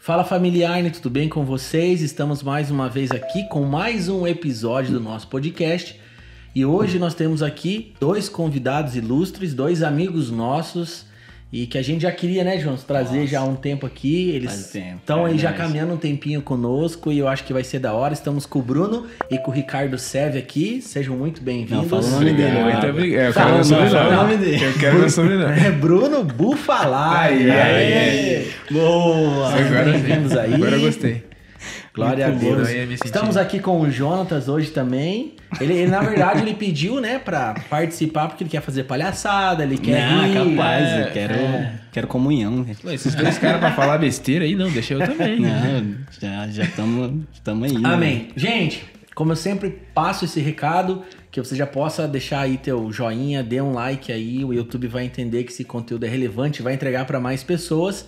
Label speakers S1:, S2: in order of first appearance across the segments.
S1: Fala familiar, tudo bem com vocês? Estamos mais uma vez aqui com mais um episódio do nosso podcast. E hoje nós temos aqui dois convidados ilustres, dois amigos nossos. E que a gente já queria, né, João, trazer já há um tempo aqui. Eles estão aí já caminhando um tempinho conosco e eu acho que vai ser da hora. Estamos com o Bruno e com o Ricardo Seve aqui. Sejam muito bem-vindos.
S2: Fala o nome dele.
S3: Muito obrigado. Eu quero ver sobrenome. Eu quero ver sobrenome.
S1: É Bruno Bufalai. Boa! Bem-vindos aí.
S3: Agora eu gostei.
S1: Glória a Deus. Estamos aqui com o Jonatas hoje também. Ele na verdade, ele pediu, né, pra participar porque ele quer fazer palhaçada, ele quer rir.
S2: Capaz, eu quero comunhão.
S3: Esses dois caras pra falar besteira aí, não, deixa eu também.
S2: Não, já estamos aí.
S1: Amém.
S2: Né?
S1: Gente, como eu sempre passo esse recado, que você já possa deixar aí teu joinha, dê um like aí, o YouTube vai entender que esse conteúdo é relevante, vai entregar para mais pessoas.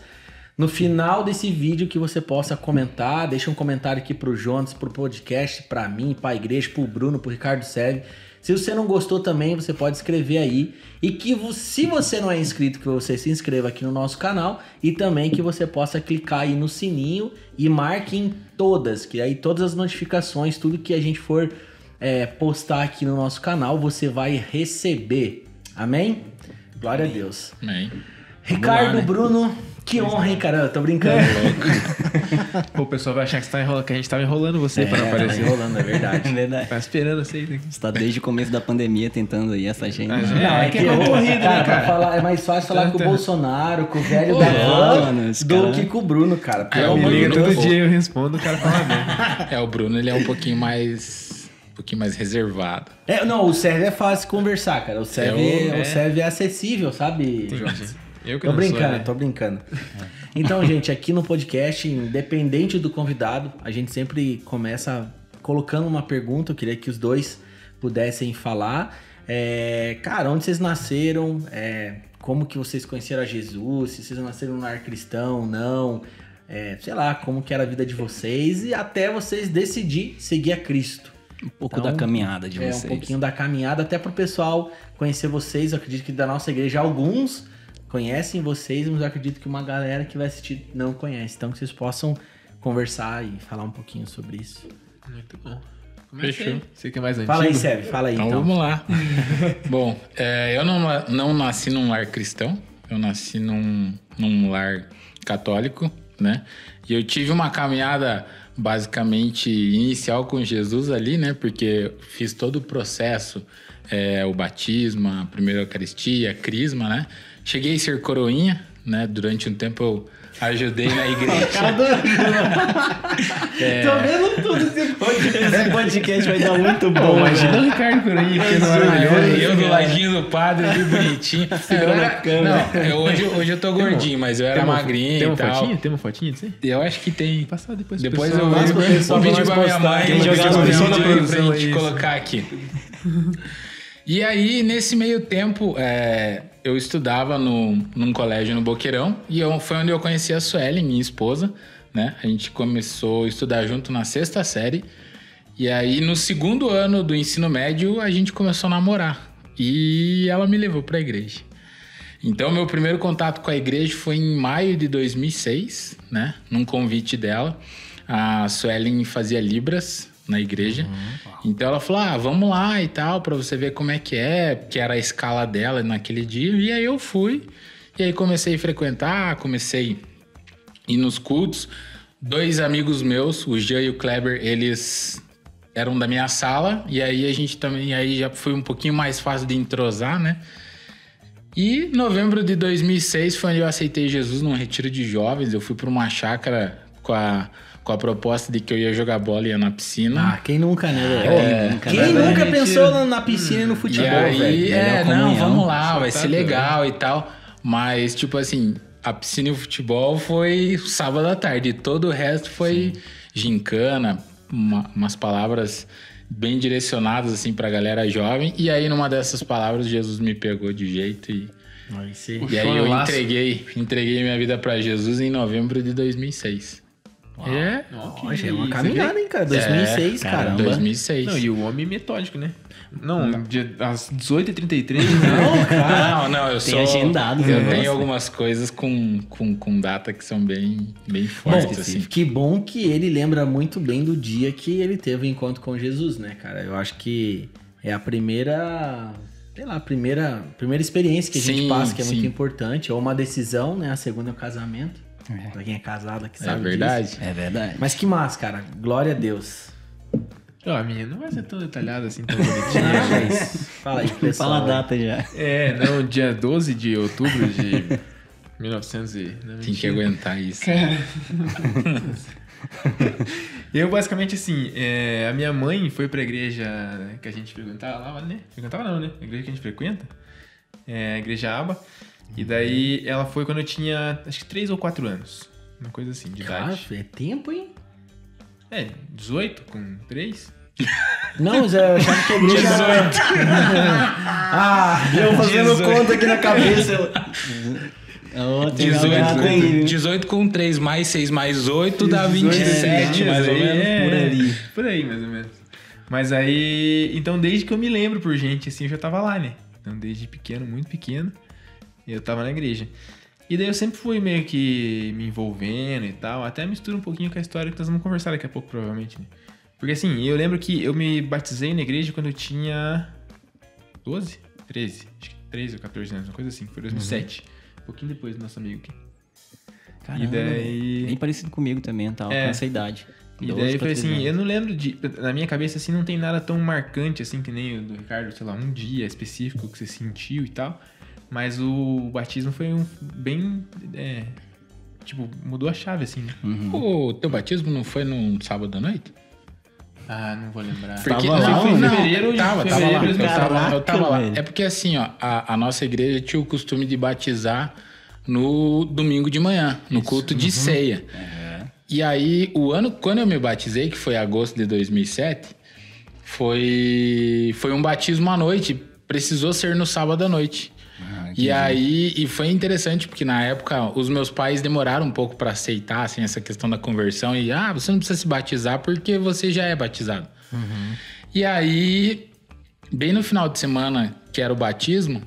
S1: No final desse vídeo que você possa comentar, deixa um comentário aqui pro Jonas, pro podcast, pra mim, pra igreja, pro Bruno, pro Ricardo Seve. Se você não gostou também, você pode escrever aí. E que se você não é inscrito, que você se inscreva aqui no nosso canal. E também que você possa clicar aí no sininho e marque em todas, que aí todas as notificações, tudo que a gente for postar aqui no nosso canal, você vai receber. Amém? Glória a Deus.
S4: Amém.
S1: Ricardo, né? Bruno, que honra, hein, cara? Eu tô brincando.
S3: Pô, o pessoal vai achar que, que a gente tava enrolando você pra não aparecer.
S1: Tá enrolando, é verdade.
S2: É verdade.
S3: Tá esperando você aí.
S2: Você tá desde o começo da pandemia tentando aí essa gente.
S1: Não, é que é concorrido, né, cara? Falar, é mais fácil falar com o Bolsonaro, com o velho da van, do que com o Bruno, cara.
S3: Me liga todo dia, eu respondo, o cara fala bem.
S4: O Bruno, ele é um pouquinho mais reservado.
S1: Não, o Sérvio é fácil de conversar, cara. O Sérvio é acessível, sabe? Tô brincando. Então, gente, aqui no podcast, independente do convidado, a gente sempre começa colocando uma pergunta. Eu queria que os dois pudessem falar. Cara, onde vocês nasceram? Como que vocês conheceram a Jesus? Se vocês nasceram no lar cristão, não? Sei lá, como que era a vida de vocês e até vocês decidir seguir a Cristo.
S2: Um pouco da caminhada de vocês.
S1: Um pouquinho da caminhada, até pro pessoal conhecer vocês. Eu acredito que da nossa igreja, alguns conhecem vocês, mas eu acredito que uma galera que vai assistir não conhece. Então, que vocês possam conversar e falar um pouquinho sobre isso.
S3: Muito bom.
S4: Fechou.
S3: Você que é mais antigo.
S1: Fala aí, Sérgio. Fala aí, então.
S4: Vamos lá. Bom, eu não nasci num lar cristão. Eu nasci num lar católico, né? E eu tive uma caminhada basicamente inicial com Jesus ali, né? Porque fiz todo o processo, o batismo, a primeira Eucaristia, a crisma, né? Cheguei a ser coroinha, né? Durante um tempo eu ajudei na igreja.
S1: Tô vendo tudo
S2: esse podcast vai dar muito bom.
S3: Imagina o Ricardo Coroinha, que é maravilhoso.
S4: Eu do ladinho do padre ali, bonitinho. Hoje eu tô gordinho, mas eu era magrinho e tal.
S3: Tem uma fotinha disso aí?
S4: Eu acho que tem.
S3: Passar depois
S4: eu vou pedir pra minha mãe pra gente colocar aqui. E aí, nesse meio tempo, eu estudava num colégio no Boqueirão e foi onde eu conheci a Sueli, minha esposa, né? A gente começou a estudar junto na 6ª série e aí no 2º ano do ensino médio a gente começou a namorar e ela me levou para a igreja. Então, meu primeiro contato com a igreja foi em maio de 2006, né? Num convite dela. A Suelen fazia Libras na igreja. Então ela falou, vamos lá e tal, pra você ver como é, que era a escala dela naquele dia. E aí eu fui, e aí comecei a frequentar, comecei a ir nos cultos. 2 amigos meus, o Jean e o Kleber, eles eram da minha sala, e aí a gente também, aí já foi um pouquinho mais fácil de entrosar, né? E em novembro de 2006 foi onde eu aceitei Jesus num retiro de jovens. Eu fui para uma chácara com a proposta de que eu ia jogar bola e ia na piscina.
S1: Quem nunca, né? Quem nunca pensou na piscina e no futebol,
S4: velho? Vamos lá, vai ser legal e tal. Mas, tipo assim, a piscina e o futebol foi sábado à tarde. Todo o resto foi gincana, umas palavras bem direcionadas, assim, pra galera jovem. E aí, numa dessas palavras, Jesus me pegou de jeito e aí eu entreguei minha vida pra Jesus em novembro de 2006. É?
S1: Ó, já é uma caminhada, hein, cara? 2006, cara.
S2: caramba.
S4: 2006.
S3: Não, e o homem metódico, né? Não, às 18h33.
S1: Não, cara.
S4: Não, eu
S2: Tem
S4: sou...
S2: agendado,
S4: Eu
S2: né?
S4: tenho algumas coisas com data que são bem fortes,
S1: Bom,
S4: assim.
S1: que bom que ele lembra muito bem do dia que ele teve o encontro com Jesus, né, cara? Eu acho que é a primeira... Sei lá, a primeira experiência que a gente
S4: Sim,
S1: passa, que é muito
S4: sim.
S1: importante. Ou uma decisão, né? A segunda é o casamento. Pra quem é casado aqui sabe
S4: É verdade.
S1: disso.
S2: É verdade.
S1: Mas que massa, cara. Glória a Deus.
S3: Ó, a minha não vai ser tão detalhada assim, tão bonitinha.
S1: Mas, fala aí, pessoal.
S2: Fala a data já.
S3: Não, dia 12 de outubro de 1900 e... Não,
S4: Tem que
S3: mentira.
S4: aguentar isso.
S3: Eu, basicamente, assim, a minha mãe foi pra igreja que a gente frequentava lá, né? Frequentava não, né? A igreja que a gente frequenta. A igreja Aba. E daí ela foi quando eu tinha, acho que 3 ou 4 anos. Uma coisa assim, de
S1: Cara,
S3: idade.
S1: é tempo, hein?
S3: 18 com 3?
S1: Não, mas eu achava que a igreja era... eu fazendo
S4: 18.
S1: conta aqui na cabeça.
S4: 18 com 3 mais 6 mais 8 dá 27, mais ou menos.
S3: Por ali. Por aí, mais ou menos. Mas aí, então desde que eu me lembro por gente, assim, eu já tava lá, né? Então desde pequeno, muito pequeno, eu tava na igreja. E daí eu sempre fui meio que me envolvendo e tal, até mistura um pouquinho com a história que nós vamos conversar daqui a pouco, provavelmente, né? Porque assim, eu lembro que eu me batizei na igreja quando eu tinha 12? 13? Acho que 13 ou 14 anos, uma coisa assim, foi 2007. Um pouquinho depois do nosso amigo aqui.
S2: Caramba,
S3: E daí...
S2: bem parecido comigo também, eu tava com essa idade.
S3: E
S2: 12
S3: daí
S2: pra
S3: foi
S2: 13
S3: assim,
S2: anos.
S3: eu não lembro de... Na minha cabeça, assim, não tem nada tão marcante, assim, que nem o do Ricardo, sei lá, um dia específico que você sentiu e tal. Mas o batismo foi bem... tipo, mudou a chave, assim, né?
S4: O teu batismo não foi num sábado à noite?
S3: Ah, não vou lembrar.
S4: Porque
S2: Tava lá,
S3: foi em
S2: não,
S3: fevereiro,
S4: tava lá. Eu tava lá.
S2: velho.
S4: É porque assim, ó, a nossa igreja tinha o costume de batizar no domingo de manhã, no culto de ceia. E aí, quando eu me batizei, que foi agosto de 2007, foi um batismo à noite, precisou ser no sábado à noite. E foi interessante porque na época os meus pais demoraram um pouco para aceitar assim, essa questão da conversão e você não precisa se batizar porque você já é batizado. E aí, bem no final de semana que era o batismo,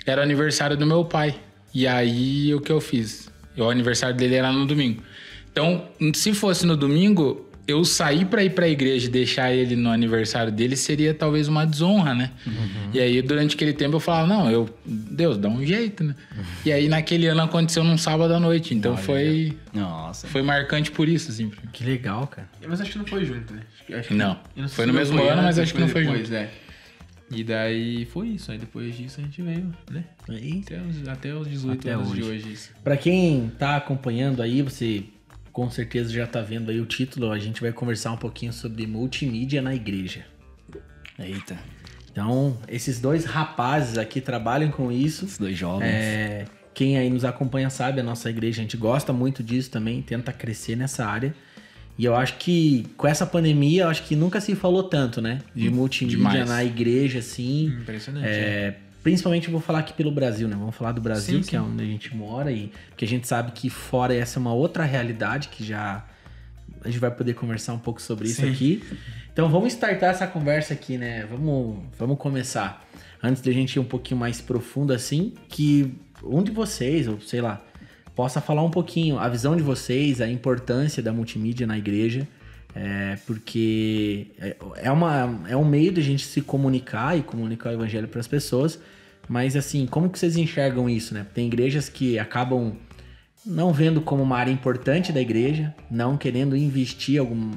S4: era o aniversário do meu pai. E aí o que eu fiz? O aniversário dele era no domingo. Então, se fosse no domingo, eu sair pra ir pra igreja e deixar ele no aniversário dele seria talvez uma desonra, né? E aí, durante aquele tempo, eu falava, não, Deus, dá um jeito, né? E aí, naquele ano, aconteceu num sábado à noite. Então, foi marcante por isso, assim.
S1: Que legal, cara.
S3: Mas acho que não foi junto, né? Acho que
S4: Não.
S3: eu sei
S4: Foi
S3: se
S4: no mesmo ano, mas acho que não foi
S3: depois,
S4: junto.
S3: E daí foi isso. Aí depois disso a gente veio, né?
S1: Aí,
S3: Até os 18
S1: Até
S3: anos
S1: hoje.
S3: de hoje. Isso.
S1: pra quem tá acompanhando aí, você com certeza já tá vendo aí o título. A gente vai conversar um pouquinho sobre multimídia na igreja.
S2: Eita,
S1: Então, esses dois rapazes aqui trabalham com isso.
S2: esses dois jovens.
S1: Quem aí nos acompanha sabe, a nossa igreja, a gente gosta muito disso também, tenta crescer nessa área. E eu acho que com essa pandemia, eu acho que nunca se falou tanto, né? De multimídia
S4: demais.
S1: na igreja, assim.
S3: Impressionante.
S1: Principalmente eu vou falar aqui pelo Brasil, né? Vamos falar do Brasil,
S3: Sim,
S1: que é
S3: sim.
S1: onde a gente mora, e porque a gente sabe que fora essa é uma outra realidade que já a gente vai poder conversar um pouco sobre isso
S3: Sim.
S1: aqui. Então vamos startar essa conversa aqui, né? Vamos começar. Antes da gente ir um pouquinho mais profundo assim, que um de vocês, ou sei lá, possa falar um pouquinho a visão de vocês, a importância da multimídia na igreja. Porque é um meio de a gente se comunicar e comunicar o evangelho para as pessoas, mas assim, como que vocês enxergam isso, né? Tem igrejas que acabam não vendo como uma área importante da igreja, não querendo investir algum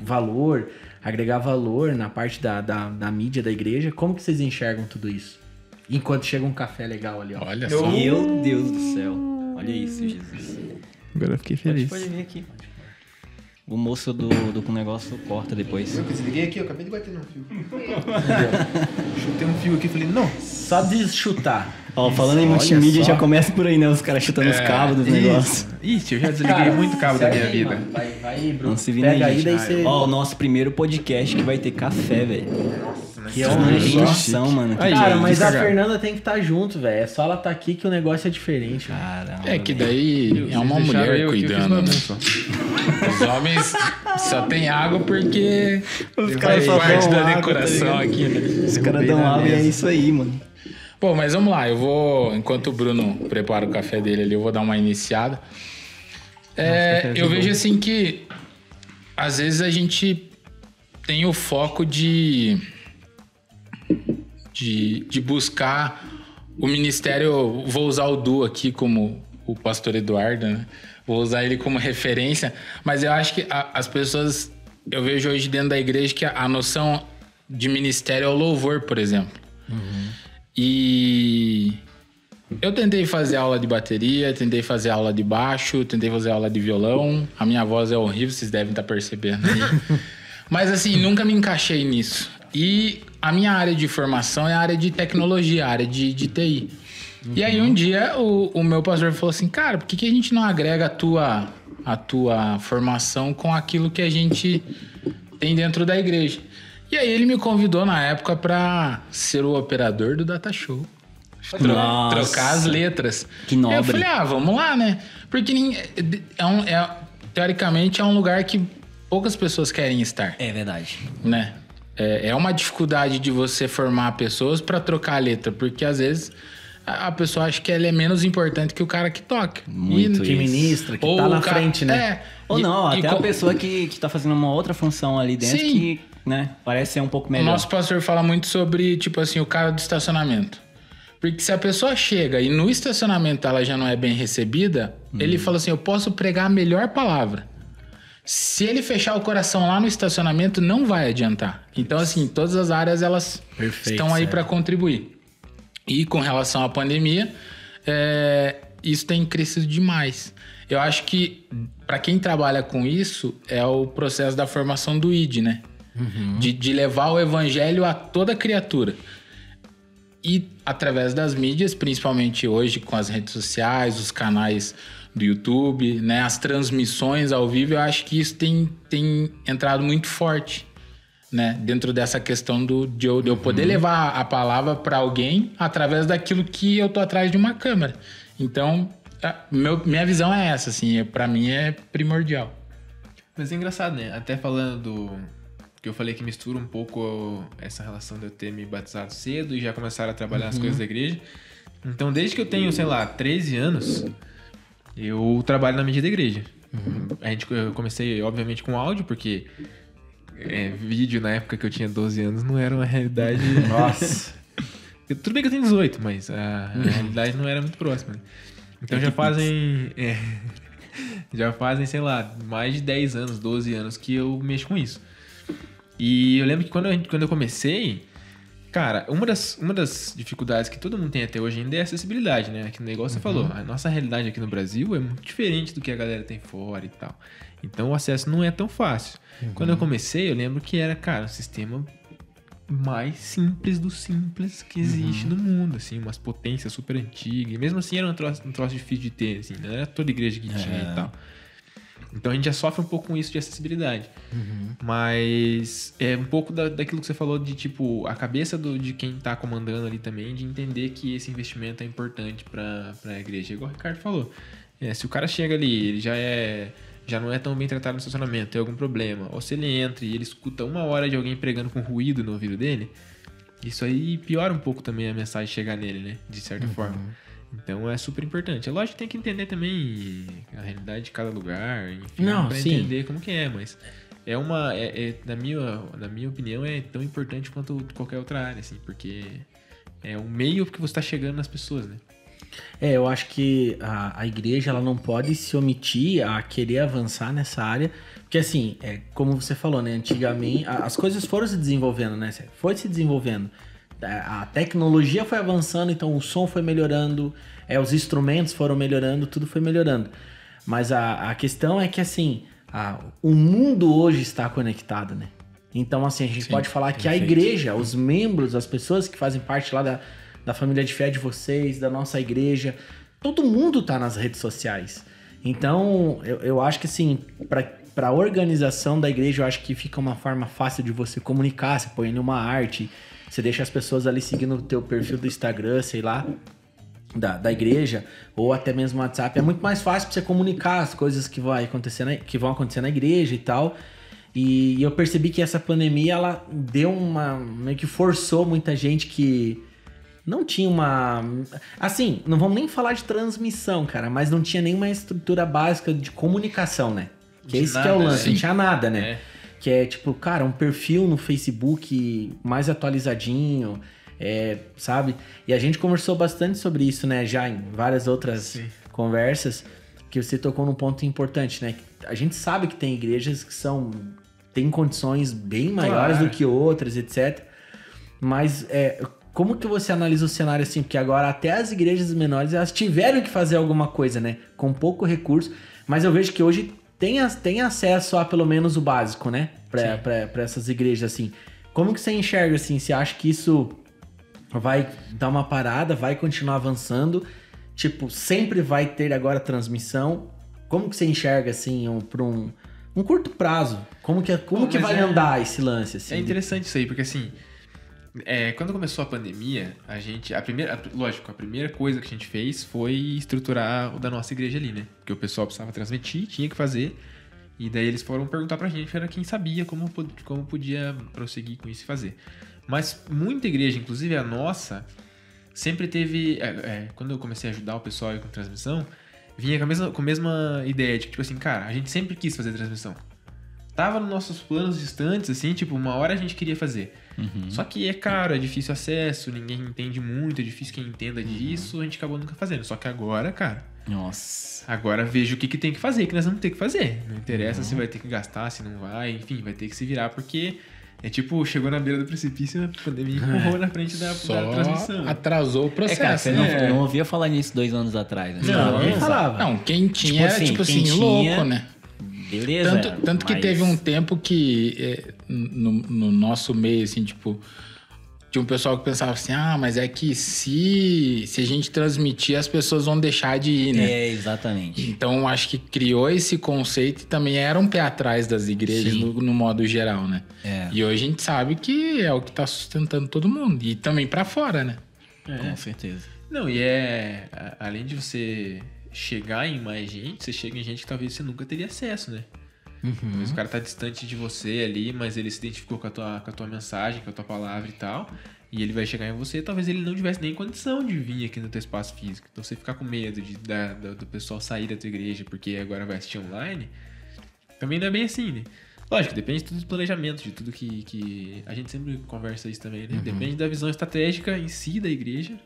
S1: valor, agregar valor na parte da mídia da igreja. Como que vocês enxergam tudo isso? Enquanto chega um café legal ali, ó.
S4: Olha só.
S2: Meu Deus do céu. Olha isso, Jesus.
S3: Agora eu fiquei feliz.
S2: Pode vir aqui. O moço do com negócio corta depois.
S3: Eu desliguei aqui, eu acabei de bater no fio. Chutei um fio aqui e falei, não.
S1: Só de chutar.
S2: Ó, falando em
S1: Olha
S2: multimídia,
S1: só.
S2: já começa por aí, né? Os caras chutando os cabos dos negócios.
S3: Ixi, eu já desliguei muito cabo da minha
S1: segue aí,
S3: vida.
S1: mano. Vai, Bruno.
S2: Não se vira
S1: Pega
S2: aí,
S1: aí,
S2: gente.
S1: daí você...
S2: Ó, o nosso primeiro podcast que vai ter café, velho.
S3: Nossa,
S1: Que é uma
S2: emoção, mano.
S1: Cara, mas a Fernanda tem que estar junto, velho. É só ela tá aqui que o negócio é diferente.
S2: Caramba,
S4: é que daí é uma mulher cuidando. Os homens só tem água porque faz parte da decoração aqui, né?
S2: Os caras dão água e é isso aí, mano.
S4: Bom, mas vamos lá. Eu vou, enquanto o Bruno prepara o café dele ali, eu vou dar uma iniciada. Eu vejo assim que às vezes a gente tem o foco de buscar o ministério. Vou usar o Du aqui como o pastor Eduardo, né? Vou usar ele como referência, mas eu acho que as pessoas, eu vejo hoje dentro da igreja que a noção de ministério é o louvor, por exemplo. E eu tentei fazer aula de bateria, tentei fazer aula de baixo, tentei fazer aula de violão. A minha voz é horrível, vocês devem estar percebendo aí. Mas assim, nunca me encaixei nisso. E a minha área de formação é a área de tecnologia, a área de TI. E aí um dia o meu pastor falou assim, cara, por que a gente não agrega a tua formação com aquilo que a gente tem dentro da igreja? E aí ele me convidou na época para ser o operador do Data Show. Trocar as letras.
S2: Que nobre.
S4: Eu falei, vamos lá, né? Porque teoricamente é um lugar que poucas pessoas querem estar.
S2: É verdade.
S4: Né? É uma dificuldade de você formar pessoas para trocar a letra, porque às vezes a pessoa acha que ela é menos importante que o cara que toca.
S1: Muito que ministra, que tá na frente, né?
S2: Ou não, até a pessoa que tá fazendo uma outra função ali dentro. Sim. Que, né, parece ser um pouco melhor.
S4: O nosso pastor fala muito sobre, tipo assim, o cara do estacionamento. Porque se a pessoa chega e no estacionamento ela já não é bem recebida, ele fala assim, eu posso pregar a melhor palavra. Se ele fechar o coração lá no estacionamento, não vai adiantar. Então, assim, todas as áreas, elas estão aí para contribuir. E com relação à pandemia, isso tem crescido demais. Eu acho que, para quem trabalha com isso, é o processo da formação do ID, né? De levar o evangelho a toda criatura. E através das mídias, principalmente hoje com as redes sociais, os canais do YouTube, né, as transmissões ao vivo, eu acho que isso tem entrado muito forte, né, dentro dessa questão de eu poder levar a palavra para alguém através daquilo que eu tô atrás de uma câmera. Então, minha visão é essa, assim, para mim é primordial.
S3: Mas é engraçado, né? Até falando que eu falei que mistura um pouco essa relação de eu ter me batizado cedo e já começar a trabalhar as coisas da igreja. Então, desde que eu tenho, 13 anos, eu trabalho na mídia da igreja. Eu comecei, obviamente, com áudio, porque vídeo na época que eu tinha 12 anos não era uma realidade...
S1: Nossa!
S3: Tudo bem que eu tenho 18, mas a realidade não era muito próxima. Né? Então já fazem, mais de 10 anos, 12 anos que eu mexo com isso. E eu lembro que quando eu comecei, cara, uma das dificuldades que todo mundo tem até hoje ainda é a acessibilidade, né? Que o negócio você falou, a nossa realidade aqui no Brasil é muito diferente do que a galera tem fora e tal. Então o acesso não é tão fácil. Quando eu comecei, eu lembro que era, cara, um sistema mais simples do simples que existe no mundo, assim, umas potências super antigas. E mesmo assim era um troço difícil de ter, assim, não era toda igreja que tinha e tal. Então a gente já sofre um pouco com isso de acessibilidade. Mas é um pouco daquilo que você falou de, tipo, a cabeça de quem tá comandando ali também, de entender que esse investimento é importante pra igreja. Igual o Ricardo falou. Se o cara chega ali, ele já não é tão bem tratado no estacionamento, tem algum problema, ou se ele entra e ele escuta 1 hora de alguém pregando com ruído no ouvido dele, isso aí piora um pouco também a mensagem chegar nele, né? De certa forma. Então é super importante. É lógico que tem que entender também a realidade de cada lugar, enfim, pra entender como que é, mas na minha opinião, é tão importante quanto qualquer outra área, assim, porque é o meio que você tá chegando nas pessoas, né?
S1: Eu acho que a igreja ela não pode se omitir a querer avançar nessa área, porque assim, como você falou, né? Antigamente as coisas foram se desenvolvendo, né? Foi se desenvolvendo. A tecnologia foi avançando, então o som foi melhorando, os instrumentos foram melhorando, tudo foi melhorando. Mas a questão é que assim, o mundo hoje está conectado, né? Então assim, a gente pode falar que a igreja, os membros, as pessoas que fazem parte lá da família de fé de vocês, da nossa igreja, todo mundo tá nas redes sociais. Então, eu acho que assim, para a organização da igreja, eu acho que fica uma forma fácil de você comunicar, você põe uma arte, você deixa as pessoas ali seguindo o teu perfil do Instagram, sei lá, da igreja, ou até mesmo no WhatsApp, é muito mais fácil pra você comunicar as coisas que vão acontecer na igreja e tal. E eu percebi que essa pandemia, ela deu meio que forçou muita gente que não tinha uma... Assim, não vamos nem falar de transmissão, cara, mas não tinha nenhuma estrutura básica de comunicação, né? Que esse que é o lance, não tinha nada, né? Que é tipo, cara, um perfil no Facebook mais atualizadinho, sabe? E a gente conversou bastante sobre isso, né? Já em várias outras conversas, que você tocou num ponto importante, né? A gente sabe que tem igrejas que têm condições bem maiores do que outras, etc. Mas como que você analisa o cenário assim? Porque agora até as igrejas menores, elas tiveram que fazer alguma coisa, né? Com pouco recurso. Mas eu vejo que hoje tem acesso a pelo menos o básico, né? Pra essas igrejas, assim. Como que você enxerga, assim? Você acha que isso vai dar uma parada, vai continuar avançando? Tipo, sempre vai ter agora transmissão? Como que você enxerga, assim, por um curto prazo? Como que vai andar esse lance, assim?
S3: É interessante isso aí, porque assim... quando começou a pandemia, a primeira coisa que a gente fez foi estruturar o da nossa igreja ali, né? Porque o pessoal precisava transmitir, tinha que fazer. E daí eles foram perguntar pra gente, era quem sabia como podia prosseguir com isso e fazer. Mas muita igreja, inclusive a nossa, sempre teve... quando eu comecei a ajudar o pessoal aí com transmissão, vinha com a mesma ideia de que, tipo assim, cara, a gente sempre quis fazer transmissão. Tava nos nossos planos distantes, assim, tipo, uma hora a gente queria fazer. Só que é caro, é difícil acesso, ninguém entende muito, é difícil quem entenda disso, a gente acabou nunca fazendo. Só que agora, cara...
S2: Nossa.
S3: Agora veja o que tem que fazer, que nós vamos ter que fazer. Não interessa se vai ter que gastar, se não vai, enfim, vai ter que se virar, porque... chegou na beira do precipício, a pandemia empurrou na frente da transmissão.
S4: Atrasou o processo.
S2: Cara, você não ouvia falar nisso 2 anos atrás, né?
S1: Não falava.
S4: Não, quem tinha era, tipo assim, louco, né?
S2: Beleza.
S4: Tanto que teve um tempo que no nosso meio, assim, tipo... Tinha um pessoal que pensava assim, mas é que se a gente transmitir, as pessoas vão deixar de ir, né?
S2: Exatamente.
S4: Então, acho que criou esse conceito e também era um pé atrás das igrejas no modo geral, né? E hoje a gente sabe que é o que tá sustentando todo mundo. E também pra fora, né?
S2: Com certeza.
S3: Não, e além de você chegar em mais gente, você chega em gente que talvez você nunca teria acesso, né? Mas o cara tá distante de você ali, mas ele se identificou com a tua mensagem, com a tua palavra e tal, e ele vai chegar em você, talvez ele não tivesse nem condição de vir aqui no teu espaço físico. Então você ficar com medo do pessoal sair da tua igreja porque agora vai assistir online, também não é bem assim, né? Lógico, depende de tudo do planejamento, de tudo que... A gente sempre conversa isso também, né? Depende da visão estratégica em si da igreja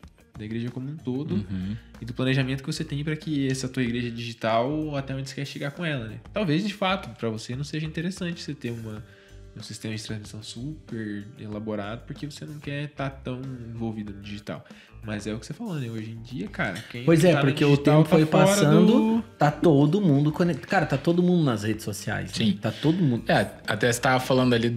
S3: como um todo, e do planejamento que você tem para que essa tua igreja digital, até onde você quer chegar com ela, né? Talvez, de fato, para você não seja interessante você ter um sistema de transmissão super elaborado, porque você não quer estar tão envolvido no digital. Mas é o que você falou, né? Hoje em dia, cara...
S1: Porque o tempo foi passando, tá todo mundo conectado. Cara, tá todo mundo nas redes sociais.
S4: Sim.
S1: Né? Tá todo mundo...
S4: Até você tava falando ali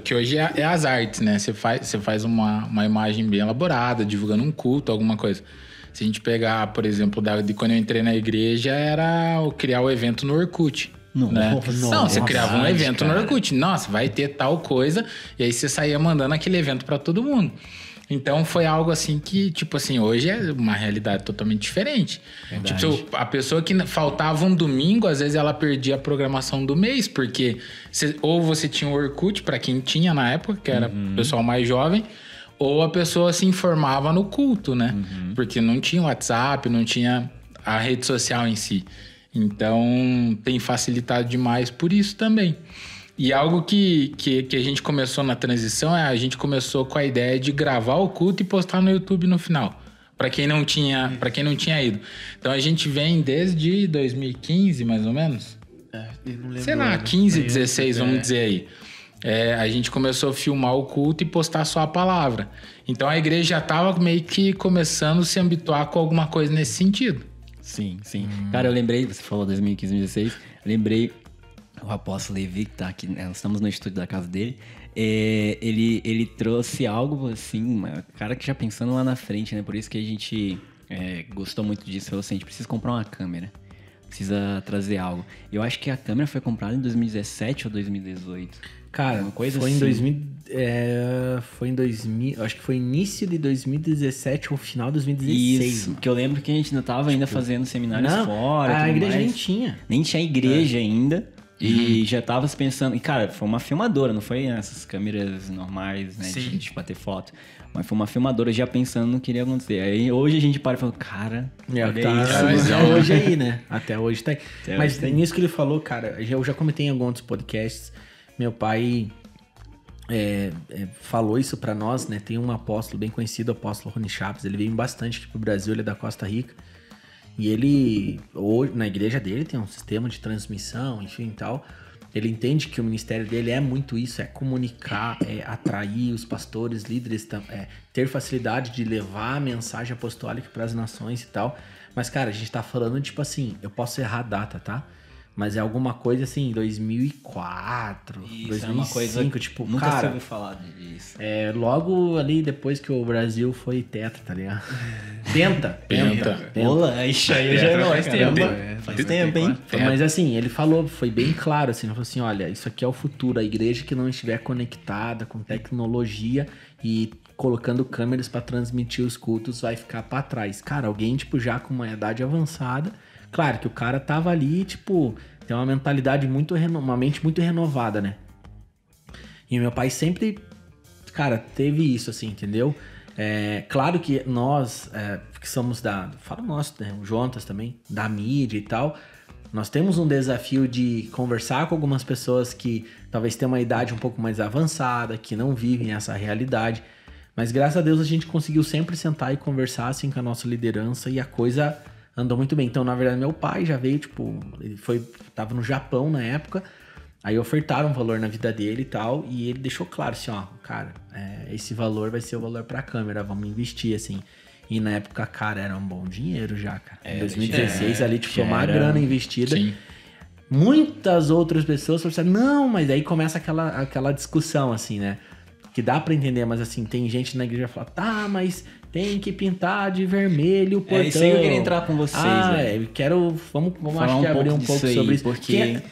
S4: que hoje é as artes, né? Você faz uma imagem bem elaborada, divulgando um culto, alguma coisa. Se a gente pegar, por exemplo, de quando eu entrei na igreja, era criar o evento no Orkut. Né? Não, você criava um evento no Orkut. Nossa, vai ter tal coisa. E aí você saía mandando aquele evento pra todo mundo. Então foi algo assim que, tipo assim, hoje é uma realidade totalmente diferente. Verdade. Tipo, a pessoa que faltava um domingo, às vezes ela perdia a programação do mês, porque ou você tinha o Orkut, pra quem tinha na época, que era o pessoal mais jovem, ou a pessoa se informava no culto, né? Porque não tinha WhatsApp, não tinha a rede social em si. Então tem facilitado demais por isso também. E algo que a gente começou na transição a gente começou com a ideia de gravar o culto e postar no YouTube no final. Para quem não tinha ido. Então a gente vem desde 2015, mais ou menos.
S3: Eu não lembro.
S4: Sei lá, 15, 16, vamos dizer aí. A gente começou a filmar o culto e postar só a palavra. Então a igreja já estava meio que começando a se habituar com alguma coisa nesse sentido.
S2: Sim. Cara, eu lembrei, você falou 2015, 2016, lembrei... O apóstolo Levi, que tá aqui, né? Nós estamos no estúdio da casa dele, ele trouxe algo assim, cara que já pensando lá na frente, né? Por isso que a gente gostou muito disso. Falou assim, a gente precisa comprar uma câmera, precisa trazer algo. Eu acho que a câmera foi comprada em 2017 ou 2018.
S1: Cara,
S2: Uma coisa
S1: foi
S2: assim.
S1: Foi em 2000, acho que foi início de 2017 ou final de 2016.
S2: Isso, que eu lembro que a gente ainda tava ainda fazendo seminários fora.
S1: A
S2: tudo
S1: igreja
S2: mais.
S1: nem tinha.
S2: Nem tinha igreja ainda. E já tava se pensando... E, cara, foi uma filmadora, não foi essas câmeras normais, né? De bater foto. Mas foi uma filmadora já pensando no que iria acontecer. Aí hoje a gente para e fala, cara, olha isso.
S1: Até hoje aí, né? Até hoje tá aí. Mas
S2: hoje tá aí.
S1: nisso que ele falou, cara, eu já comentei em alguns outros podcasts. Meu pai falou isso pra nós, né? Tem um apóstolo bem conhecido, o apóstolo Rony Chaves. Ele veio bastante aqui pro Brasil, ele é da Costa Rica. E ele, hoje, na igreja dele, tem um sistema de transmissão, enfim e tal. Ele entende que o ministério dele é muito isso, é comunicar, é atrair os pastores, líderes, ter facilidade de levar a mensagem apostólica para as nações e tal. Mas, cara, a gente tá falando, tipo assim, eu posso errar a data, tá? Mas é alguma coisa assim, 2004,
S2: Isso,
S1: 2005,
S2: é uma coisa,
S1: tipo,
S2: nunca
S1: cara...
S2: se ouviu falar disso.
S1: logo ali depois que o Brasil foi tetra, tá ligado? Penta.
S2: Olá, isso aí já faz tempo. Faz tempo, hein?
S1: Mas assim, ele falou, foi bem claro, assim, ele falou assim, olha, isso aqui é o futuro, a igreja que não estiver conectada com tecnologia e colocando câmeras para transmitir os cultos vai ficar para trás. Cara, alguém, tipo, já com uma idade avançada, claro que o cara tava ali, tipo, tem uma mentalidade uma mente muito renovada, né? E meu pai sempre, cara, teve isso, assim, entendeu? Claro que nós, que somos fala nós, né? O Jontas também, da mídia e tal, nós temos um desafio de conversar com algumas pessoas que talvez tenham uma idade um pouco mais avançada, que não vivem essa realidade, mas graças a Deus a gente conseguiu sempre sentar e conversar, assim, com a nossa liderança e a coisa andou muito bem. Então, na verdade, meu pai já veio, tipo, tava no Japão na época, aí ofertaram um valor na vida dele e tal, e ele deixou claro assim, ó, cara, esse valor vai ser o valor pra câmera, vamos investir, assim. E na época, cara, era um bom dinheiro já, cara. Em 2016, ali, tipo, foi uma grana investida.
S4: Sim.
S1: Muitas outras pessoas falaram assim, não, mas aí começa aquela discussão, assim, né? Que dá pra entender, mas assim, tem gente na igreja que fala, tá, mas tem que pintar de vermelho o portão.
S2: Isso aí que eu queria entrar com vocês, velho.
S1: Vamos acho que abrir um pouco sobre isso.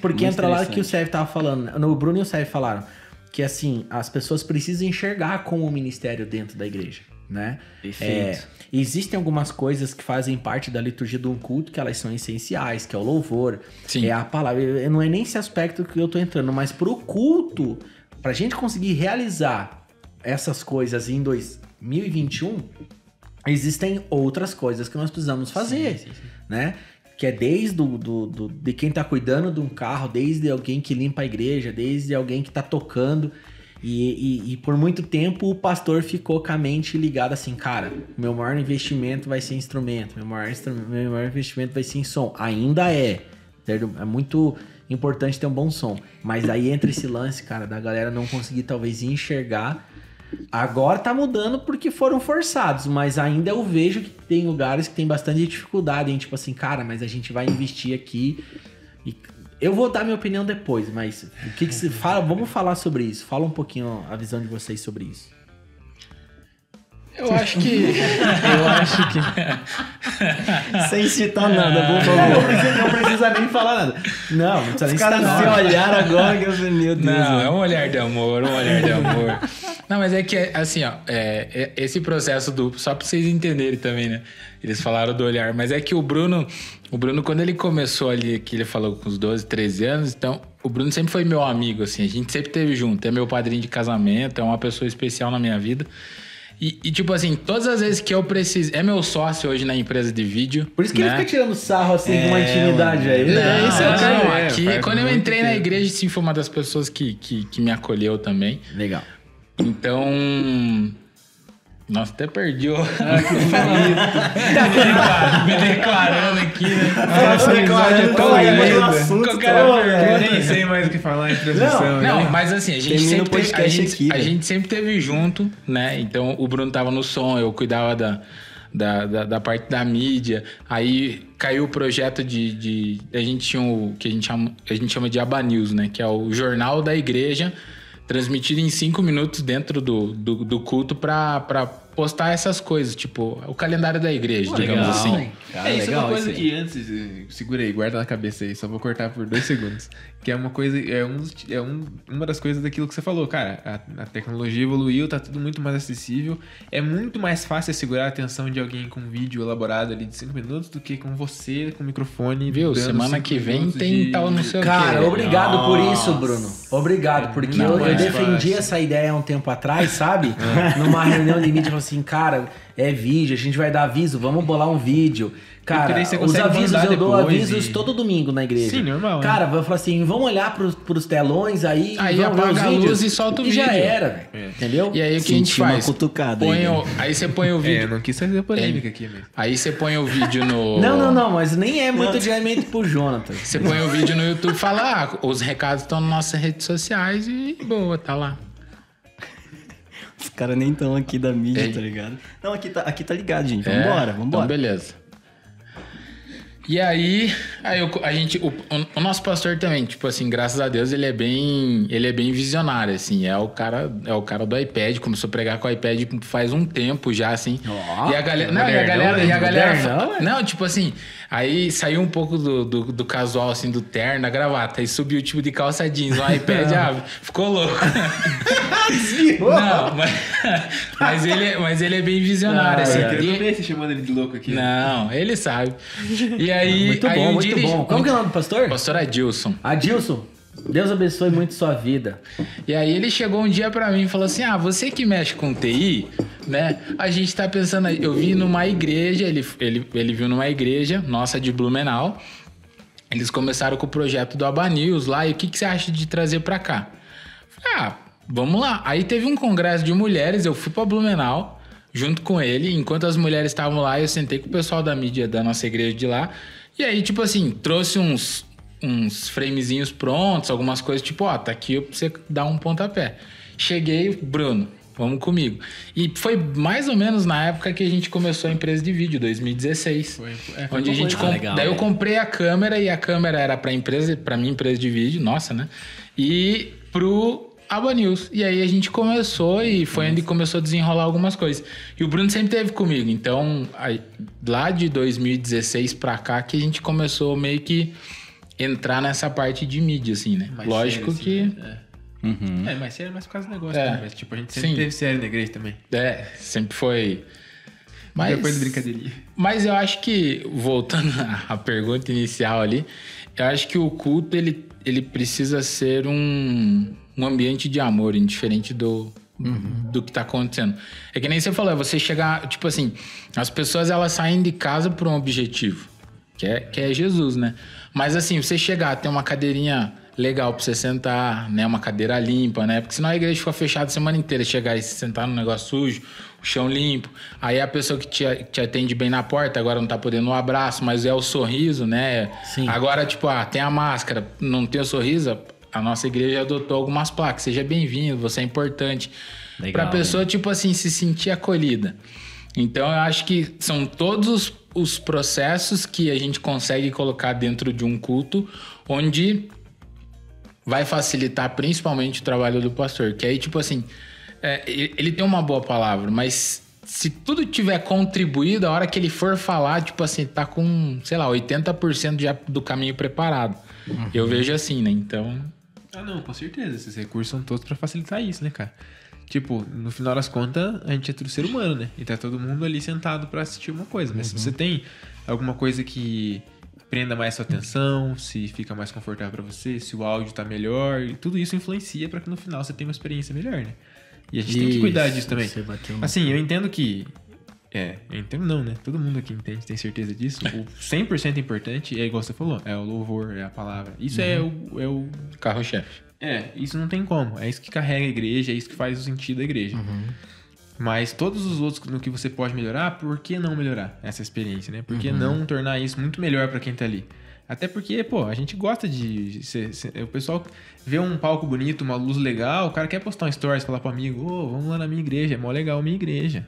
S1: Porque entra lá que o Sérgio tava falando, o Bruno e o Sérgio falaram, que assim, as pessoas precisam enxergar como o ministério dentro da igreja, né?
S2: Perfeito.
S1: Existem algumas coisas que fazem parte da liturgia de um culto que elas são essenciais, que é o louvor,
S4: Sim.
S1: é a palavra. Não é nem esse aspecto que eu tô entrando, mas pro culto, pra gente conseguir realizar essas coisas em 2021, existem outras coisas que nós precisamos fazer, né? Que é desde de quem tá cuidando de um carro, desde alguém que limpa a igreja, desde alguém que tá tocando. E por muito tempo o pastor ficou com a mente ligada assim, cara, meu maior investimento vai ser em instrumento, meu maior investimento vai ser em som. Ainda é muito importante ter um bom som. Mas aí entra esse lance, cara, da galera não conseguir talvez enxergar. Agora tá mudando porque foram forçados, mas ainda eu vejo que tem lugares que tem bastante dificuldade em tipo assim, cara, mas a gente vai investir aqui. E eu vou dar minha opinião depois, mas o que se fala? Vamos falar sobre isso. Fala um pouquinho a visão de vocês sobre isso.
S4: Eu acho que.
S2: Sem citar nada, por favor.
S1: Não precisa nem falar nada. Não precisa nem citar nada.
S2: Se olhar agora, que eu falei, meu Deus.
S4: Não, é um olhar de amor, Não, mas é que, assim, ó, esse processo só pra vocês entenderem também, né? Eles falaram do olhar, mas é que o Bruno, quando ele começou ali, que ele falou com uns 12, 13 anos, então, o Bruno sempre foi meu amigo, assim, a gente sempre esteve junto, é meu padrinho de casamento, é uma pessoa especial na minha vida. E tipo assim, todas as vezes que eu preciso... É meu sócio hoje na empresa de vídeo.
S1: Por isso que ele fica tirando sarro assim com uma intimidade aí.
S4: Aqui, quando eu entrei na igreja, sim, foi uma das pessoas que me acolheu também.
S1: Legal.
S4: Então... Nossa, até perdi o... Me declarando aqui, né?
S3: Essa amizade é tão linda.
S1: assunto,
S3: Nem sei mais o que falar em transição.
S4: Não, mas assim, a gente sempre teve junto, né? Então, o Bruno tava no som, eu cuidava da parte da mídia. Aí caiu o projeto a gente tinha o que a gente chama de Aba News, né? Que é o jornal da igreja, transmitido em 5 minutos dentro do culto para postar essas coisas, tipo, o calendário da igreja, digamos assim.
S3: Cara, isso é uma coisa que antes, segura aí, guarda na cabeça aí, só vou cortar por 2 segundos. Que é uma coisa, uma das coisas daquilo que você falou, cara, a tecnologia evoluiu, tá tudo muito mais acessível, é muito mais fácil segurar a atenção de alguém com um vídeo elaborado ali de 5 minutos do que com você, com o microfone.
S4: Viu? Semana que vem tem tal não sei o quê.
S1: Cara, obrigado por isso, Bruno. Obrigado, porque eu defendi essa ideia há um tempo atrás, sabe? Numa reunião de mídia, falou assim, cara, é vídeo, a gente vai dar aviso, vamos bolar um vídeo. Cara, os avisos, eu dou avisos todo domingo na igreja.
S3: Sim, normal.
S1: Cara, vou falar assim, vamos olhar pros telões aí
S4: apaga a luz e solta o vídeo.
S1: E já era, velho. Entendeu?
S4: E aí o que a gente faz?
S2: Cutucada
S4: aí você põe o vídeo.
S3: Eu não quis fazer polêmica aqui mesmo.
S4: Aí você põe o vídeo no...
S1: Não, mas nem é muito diretamente pro Jonathan.
S4: Você põe o vídeo no YouTube e fala, os recados estão nas nossas redes sociais e boa, tá lá.
S2: Os caras nem estão aqui da mídia, tá ligado? Não, aqui tá ligado, gente. Vambora.
S4: Então beleza. E aí o nosso pastor também, tipo assim, graças a Deus, ele é bem visionário, assim, é o cara do iPad, começou a pregar com o iPad faz um tempo já, assim. E a galera, não, tipo assim, aí saiu um pouco do casual, assim, do terno, a gravata, aí subiu tipo de calça jeans, o iPad, ficou louco. Não, mas ele é bem visionário, assim.
S3: Eu não vi você chamando ele de louco aqui.
S4: Não, ele sabe. E aí,
S1: muito bom. Como que é o nome do pastor?
S4: Pastor Adilson.
S1: Adilson, Deus abençoe muito sua vida.
S4: E aí ele chegou um dia pra mim e falou assim, você que mexe com TI, né? A gente tá pensando, eu vi numa igreja, ele viu numa igreja, nossa, de Blumenau. Eles começaram com o projeto do Aba News lá, e o que você acha de trazer pra cá? Falei, vamos lá. Aí teve um congresso de mulheres, eu fui pra Blumenau, junto com ele, enquanto as mulheres estavam lá, eu sentei com o pessoal da mídia da nossa igreja de lá, e aí, tipo assim, trouxe uns framezinhos prontos, algumas coisas, tipo, tá aqui pra você dar um pontapé. Cheguei, Bruno, vamos comigo. E foi mais ou menos na época que a gente começou a empresa de vídeo, 2016. Foi onde a gente
S2: legal,
S4: daí eu comprei a câmera, e a câmera era pra minha empresa de vídeo, nossa, né? E pro Aba News. E aí a gente começou, e foi onde começou a desenrolar algumas coisas. E o Bruno sempre esteve comigo. Então, lá de 2016 pra cá, que a gente começou meio que entrar nessa parte de mídia, assim, né?
S3: Mais
S4: lógico
S3: sério,
S4: que...
S3: Né? Mais sério, mais por causa do negócio. Né? Mas, tipo, a gente sempre teve sério na igreja também.
S4: Sempre foi...
S3: Depois de brincadeirinha.
S4: Mas eu acho que, voltando à pergunta inicial ali, eu acho que o culto, ele precisa ser um ambiente de amor, indiferente do que tá acontecendo. É que nem você falou, é você chegar, tipo assim, as pessoas, elas saem de casa por um objetivo, que é Jesus, né? Mas assim, você chegar, ter uma cadeirinha legal pra você sentar, né? Uma cadeira limpa, né? Porque senão a igreja fica fechada a semana inteira, chegar e se sentar num negócio sujo, o chão limpo. Aí a pessoa que te atende bem na porta, agora não tá podendo um abraço, mas é o sorriso, né?
S1: Sim.
S4: Agora, tipo, tem a máscara, não tem o sorriso, a nossa igreja adotou algumas placas. Seja bem-vindo, você é importante. Legal, pra pessoa, tipo assim, se sentir acolhida. Então, eu acho que são todos os processos que a gente consegue colocar dentro de um culto, onde vai facilitar principalmente o trabalho do pastor. Que aí, tipo assim, ele tem uma boa palavra, mas se tudo tiver contribuído, a hora que ele for falar, tipo assim, tá com, sei lá, 80% já do caminho preparado. Eu vejo assim, né? Então...
S3: não, com certeza. Esses recursos são todos pra facilitar isso, né, cara? Tipo, no final das contas, a gente é tudo ser humano, né? E tá todo mundo ali sentado pra assistir uma coisa. Mas se você tem alguma coisa que prenda mais sua atenção, se fica mais confortável pra você, se o áudio tá melhor, e tudo isso influencia pra que no final você tenha uma experiência melhor, né? E a gente tem que cuidar disso também. Assim, eu entendo que... eu entendo não, né? Todo mundo aqui entende, tem certeza disso. O 100% importante é igual você falou, é o louvor, é a palavra. Isso é o
S4: carro-chefe.
S3: Isso não tem como. É isso que carrega a igreja, é isso que faz o sentido da igreja. Mas todos os outros no que você pode melhorar, por que não melhorar essa experiência, né? Por que não tornar isso muito melhor pra quem tá ali? Até porque, pô, a gente gosta de... o pessoal vê um palco bonito, uma luz legal, o cara quer postar um stories, falar pro amigo, vamos lá na minha igreja, é mó legal a minha igreja.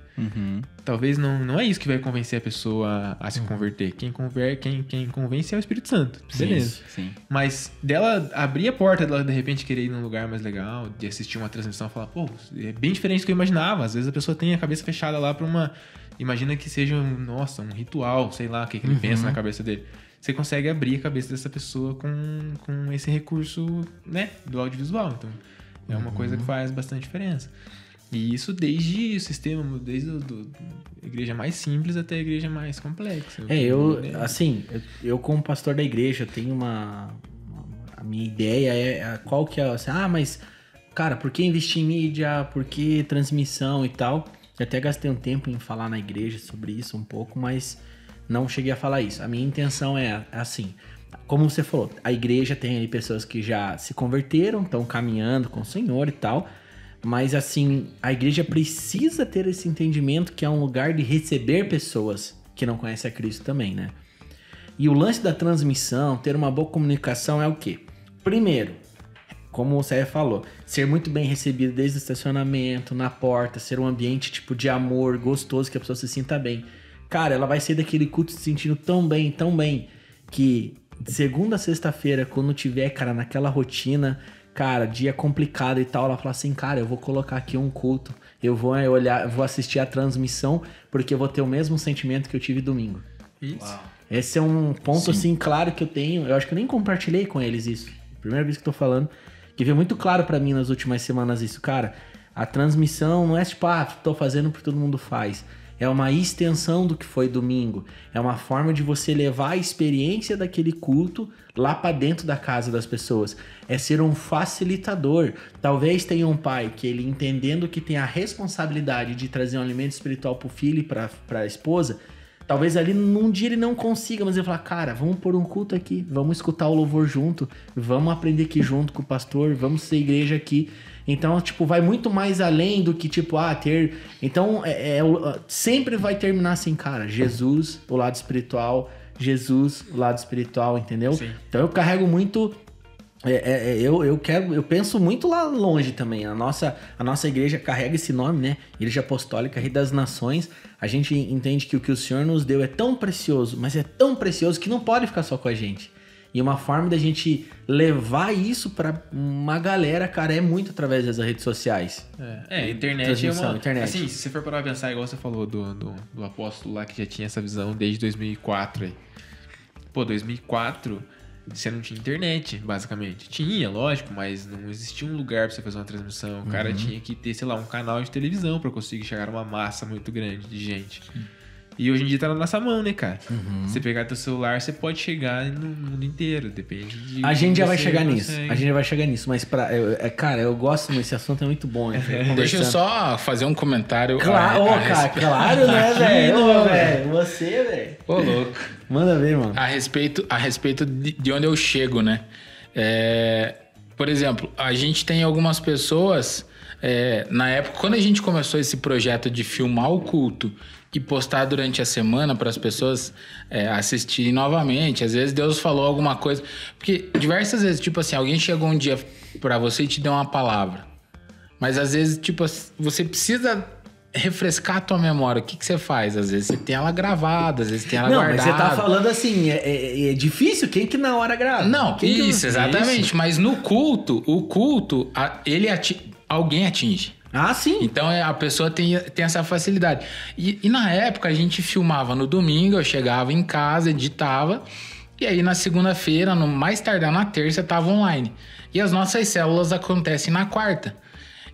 S3: Talvez não é isso que vai convencer a pessoa a se converter. Quem convence é o Espírito Santo. Beleza.
S2: Sim.
S3: Mas dela abrir a porta, dela de repente querer ir num lugar mais legal, de assistir uma transmissão e falar, pô, é bem diferente do que eu imaginava. Às vezes a pessoa tem a cabeça fechada lá pra uma... Imagina que seja, um ritual, sei lá, o que ele pensa na cabeça dele. Você consegue abrir a cabeça dessa pessoa com esse recurso, né, do audiovisual. Então, é uma coisa que faz bastante diferença. E isso desde o sistema, desde a igreja mais simples até a igreja mais complexa.
S1: Eu como pastor da igreja, tenho a minha ideia é qual que é, assim, mas, cara, por que investir em mídia? Por que transmissão e tal? Eu até gastei um tempo em falar na igreja sobre isso um pouco, mas não cheguei a falar isso. A minha intenção é assim, como você falou, a igreja tem aí pessoas que já se converteram, estão caminhando com o Senhor e tal, mas assim, a igreja precisa ter esse entendimento que é um lugar de receber pessoas que não conhecem a Cristo também, né? E o lance da transmissão, ter uma boa comunicação é o quê? Primeiro, como o Cé falou, ser muito bem recebido desde o estacionamento, na porta, ser um ambiente tipo de amor, gostoso, que a pessoa se sinta bem. Cara, ela vai sair daquele culto se sentindo tão bem, que de segunda a sexta-feira, quando tiver, cara, naquela rotina, cara, dia complicado e tal, ela fala assim, cara, eu vou colocar aqui um culto, eu vou olhar, eu vou assistir a transmissão, porque eu vou ter o mesmo sentimento que eu tive domingo.
S3: Isso.
S2: Uau.
S1: Esse é um ponto, assim, claro que eu tenho, eu acho que eu nem compartilhei com eles isso, primeira vez que eu tô falando, que veio muito claro pra mim nas últimas semanas isso, cara, a transmissão não é tipo, tô fazendo porque todo mundo faz. É uma extensão do que foi domingo. É uma forma de você levar a experiência daquele culto lá pra dentro da casa das pessoas. É ser um facilitador. Talvez tenha um pai que ele, entendendo que tem a responsabilidade de trazer um alimento espiritual pro filho e pra esposa, talvez ali num dia ele não consiga, mas ele fala, cara, vamos pôr um culto aqui, vamos escutar o louvor junto, vamos aprender aqui junto com o pastor, vamos ser igreja aqui. Então, tipo, vai muito mais além do que, tipo, ter... Então, sempre vai terminar assim, cara, Jesus, o lado espiritual, Jesus, o lado espiritual, entendeu?
S3: Sim.
S1: Então, eu carrego muito... Eu penso muito lá longe também. A nossa igreja carrega esse nome, né? Igreja Apostólica, Rei das Nações. A gente entende que o que o Senhor nos deu é tão precioso, mas é tão precioso que não pode ficar só com a gente. E uma forma da gente levar isso pra uma galera, cara, é muito através das redes sociais.
S3: Internet é uma...
S1: Internet.
S3: Assim, se você for parar pra pensar, igual você falou do apóstolo lá, que já tinha essa visão desde 2004 aí. Pô, 2004... Você não tinha internet, basicamente. Tinha, lógico, mas não existia um lugar pra você fazer uma transmissão. O cara tinha que ter, sei lá, um canal de televisão pra conseguir chegar a uma massa muito grande de gente. E hoje em dia tá na nossa mão, né, cara? Você pegar teu celular, você pode chegar no mundo inteiro. Depende de...
S1: A gente já vai chegar nisso. A gente já vai chegar nisso. Mas, cara, eu gosto desse assunto, é muito bom.
S4: Deixa eu só fazer um comentário.
S1: Claro, cara, claro, né, velho? Você, velho.
S4: Ô, louco.
S1: Manda ver, mano.
S4: A respeito de onde eu chego, né? Por exemplo, a gente tem algumas pessoas... na época, quando a gente começou esse projeto de filmar o culto e postar durante a semana para as pessoas assistirem novamente, às vezes Deus falou alguma coisa... Porque diversas vezes, tipo assim, alguém chegou um dia para você e te deu uma palavra. Mas às vezes, tipo, você precisa... refrescar a tua memória. O que você faz? Às vezes você tem ela gravada, às vezes tem ela guardada.
S1: Não, mas você tá falando assim, é difícil? Quem que na hora grava?
S4: Não, exatamente. Isso? Mas no culto, alguém atinge.
S1: Ah, sim.
S4: Então a pessoa tem essa facilidade. E na época a gente filmava no domingo, eu chegava em casa, editava, e aí na segunda-feira, no mais tardar na terça, tava online. E as nossas células acontecem na quarta.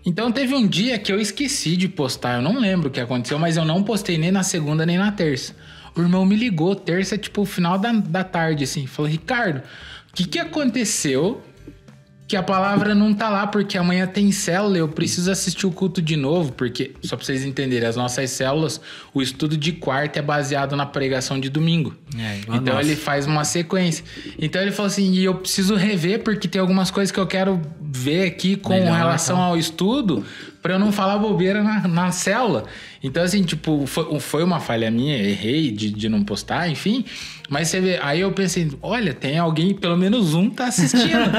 S4: Então teve um dia que eu esqueci de postar, eu não lembro o que aconteceu, mas eu não postei nem na segunda nem na terça. O irmão me ligou, terça, tipo, final da tarde, assim, falou, Ricardo, o que aconteceu que a palavra não tá lá, porque amanhã tem célula, eu preciso assistir o culto de novo, porque, só pra vocês entenderem, as nossas células, o estudo de quarta é baseado na pregação de domingo. Então ele faz uma sequência. Então ele falou assim, e eu preciso rever, porque tem algumas coisas que eu quero ver aqui com relação ao estudo, pra eu não falar bobeira na célula. Então, assim, tipo, foi uma falha minha, errei de não postar, enfim. Mas você vê, aí eu pensei, olha, tem alguém, pelo menos um tá assistindo.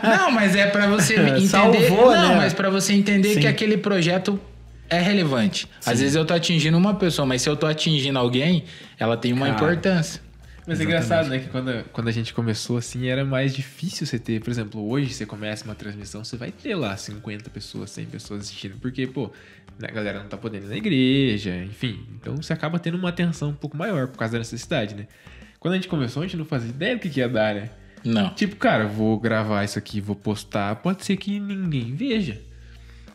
S4: Não, mas é pra você entender...
S1: Salvou,
S4: não,
S1: né?
S4: mas pra você entender
S1: Sim.
S4: que aquele projeto é relevante.
S1: Sim.
S4: Às vezes eu tô atingindo uma pessoa, mas se eu tô atingindo alguém, ela tem uma importância.
S3: Mas é engraçado, né? Que quando a gente começou assim, era mais difícil você ter. Por exemplo, hoje você começa uma transmissão, você vai ter lá 50 pessoas, 100 pessoas assistindo. Porque, pô, a galera não tá podendo ir na igreja, enfim. Então você acaba tendo uma atenção um pouco maior por causa da necessidade, né? Quando a gente começou, a gente não fazia ideia do que ia dar, né?
S4: Não.
S3: Tipo, cara, vou gravar isso aqui, vou postar, pode ser que ninguém veja.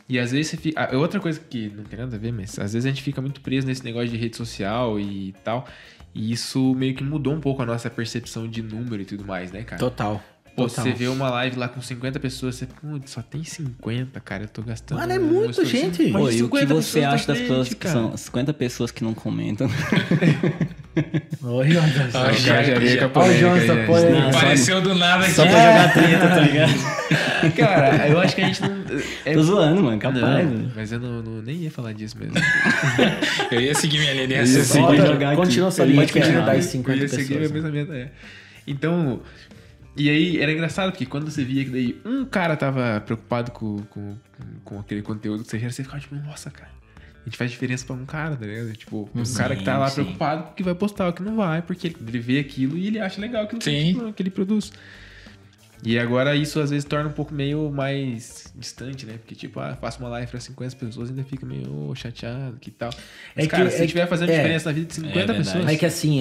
S3: E às vezes você fica... Outra coisa que não tem nada a ver, mas às vezes a gente fica muito preso nesse negócio de rede social e tal. E isso meio que mudou um pouco a nossa percepção de número e tudo mais, né, cara?
S1: Total.
S3: Pô, você vê uma live lá com 50 pessoas, você... Putz, só tem 50, cara, eu tô gastando...
S1: Mano, é muita gente.
S2: Pô, e o que você acha das pessoas
S3: que
S2: que são 50 pessoas que não comentam?
S1: Oi, Jonas.
S3: Olha o
S1: Jonas,
S4: Apareceu do nada aqui.
S2: Só pra jogar treta, tá ligado?
S3: Cara, eu acho que a gente não...
S2: Tô zoando, mano, capaz.
S3: Não, mas eu nem ia falar disso mesmo.
S4: Eu ia seguir minha linha de
S2: Você
S4: raciocínio.
S2: pode jogar
S1: Continua
S2: aqui.
S1: sua linha
S2: Pode
S1: que a gente
S2: continuar.
S1: dá 50
S3: Eu ia seguir meu
S1: pessoas.
S3: pensamento, Então... E aí, era engraçado, porque quando você via que daí um cara tava preocupado com aquele conteúdo que você gera, você ficava tipo, nossa, cara, a gente faz diferença pra um cara, tá ligado? Tipo, um cara que tá lá
S2: sim.
S3: preocupado com o que vai postar, o que não vai, porque ele vê aquilo e ele acha legal aquilo que ele produz. E agora isso às vezes torna um pouco meio mais distante, né? Porque tipo, faço uma live pra 50 pessoas e ainda fica meio chateado que tal. Mas, cara, se estiver fazendo diferença na vida de 50 pessoas...
S1: É que assim,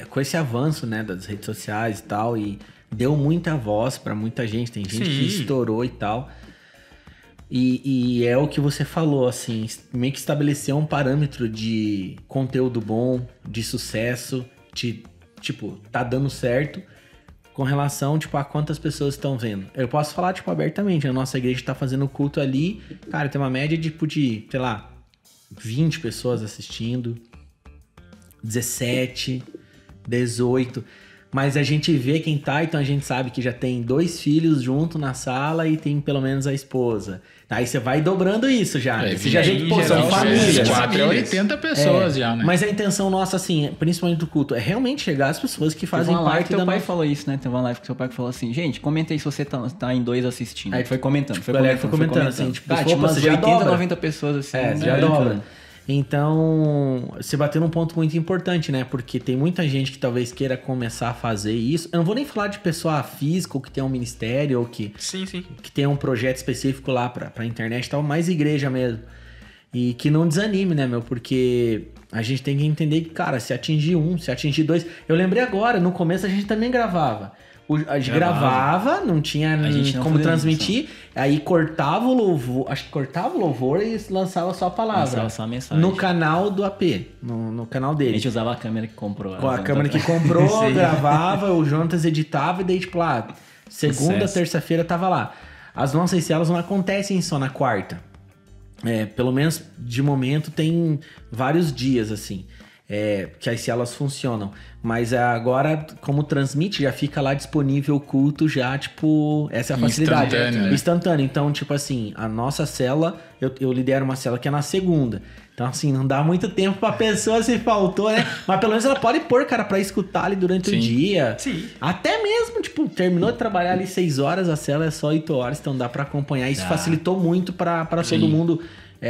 S1: com esse avanço, né, das redes sociais e tal, e deu muita voz pra muita gente, tem gente que estourou e tal. E é o que você falou, assim, meio que estabeleceu um parâmetro de conteúdo bom, de sucesso, tipo, tá dando certo com relação, tipo, a quantas pessoas estão vendo. Eu posso falar, tipo, abertamente, a nossa igreja tá fazendo culto ali, cara, tem uma média tipo de, sei lá, 20 pessoas assistindo, 17, 18... Mas a gente vê quem tá, então a gente sabe que já tem 2 filhos junto na sala e tem pelo menos a esposa. Aí você vai dobrando isso já. Você já vê que, pô, são famílias.
S4: 4 a 80 pessoas já, né?
S1: Mas a intenção nossa, assim, principalmente do culto, é realmente chegar às pessoas que fazem
S2: Teve uma live
S1: parte
S2: que
S1: da
S2: teu pai
S1: nossa...
S2: falou isso, né? Teve uma live que seu pai falou assim, gente, comenta aí se você tá em 2 assistindo. Aí foi comentando,
S1: a galera foi comentando, assim, tipo,
S2: tá,
S1: pô,
S2: tipo umas
S1: você já
S2: 80,
S1: dobra.
S2: 90 pessoas assim.
S1: Você já dobra. Então, você bateu num ponto muito importante, né? Porque tem muita gente que talvez queira começar a fazer isso. Eu não vou nem falar de pessoa física, ou que tem um ministério, ou que tem um projeto específico lá pra internet e tal, mais igreja mesmo. E que não desanime, né, meu? Porque a gente tem que entender que, cara, se atingir 1, se atingir 2... Eu lembrei agora, no começo a gente também gravava. A gente gravava, não tinha como transmitir, aí cortava o louvor, acho que cortava o louvor e lançava só a palavra.
S2: Lançava só a mensagem.
S1: No canal do AP, no canal dele.
S2: A gente usava a câmera que comprou.
S1: Com a câmera que comprou, gravava, o Jonas editava e daí, tipo, lá, segunda, terça-feira tava lá. As nossas células não acontecem só na quarta. Pelo menos, de momento, tem vários dias, assim, que as células funcionam. Mas agora, como transmite, já fica lá disponível o culto já, tipo... Essa é a facilidade. Instantâneo. Então, tipo assim, a nossa célula... Eu lidero uma célula que é na segunda. Então, assim, não dá muito tempo pra pessoa se faltou, né? Mas pelo menos ela pode pôr, cara, pra escutar ali durante o dia.
S3: Sim.
S1: Até mesmo, tipo, terminou de trabalhar ali 6 horas, a célula é só 8 horas, então dá pra acompanhar. Isso facilitou muito pra todo mundo...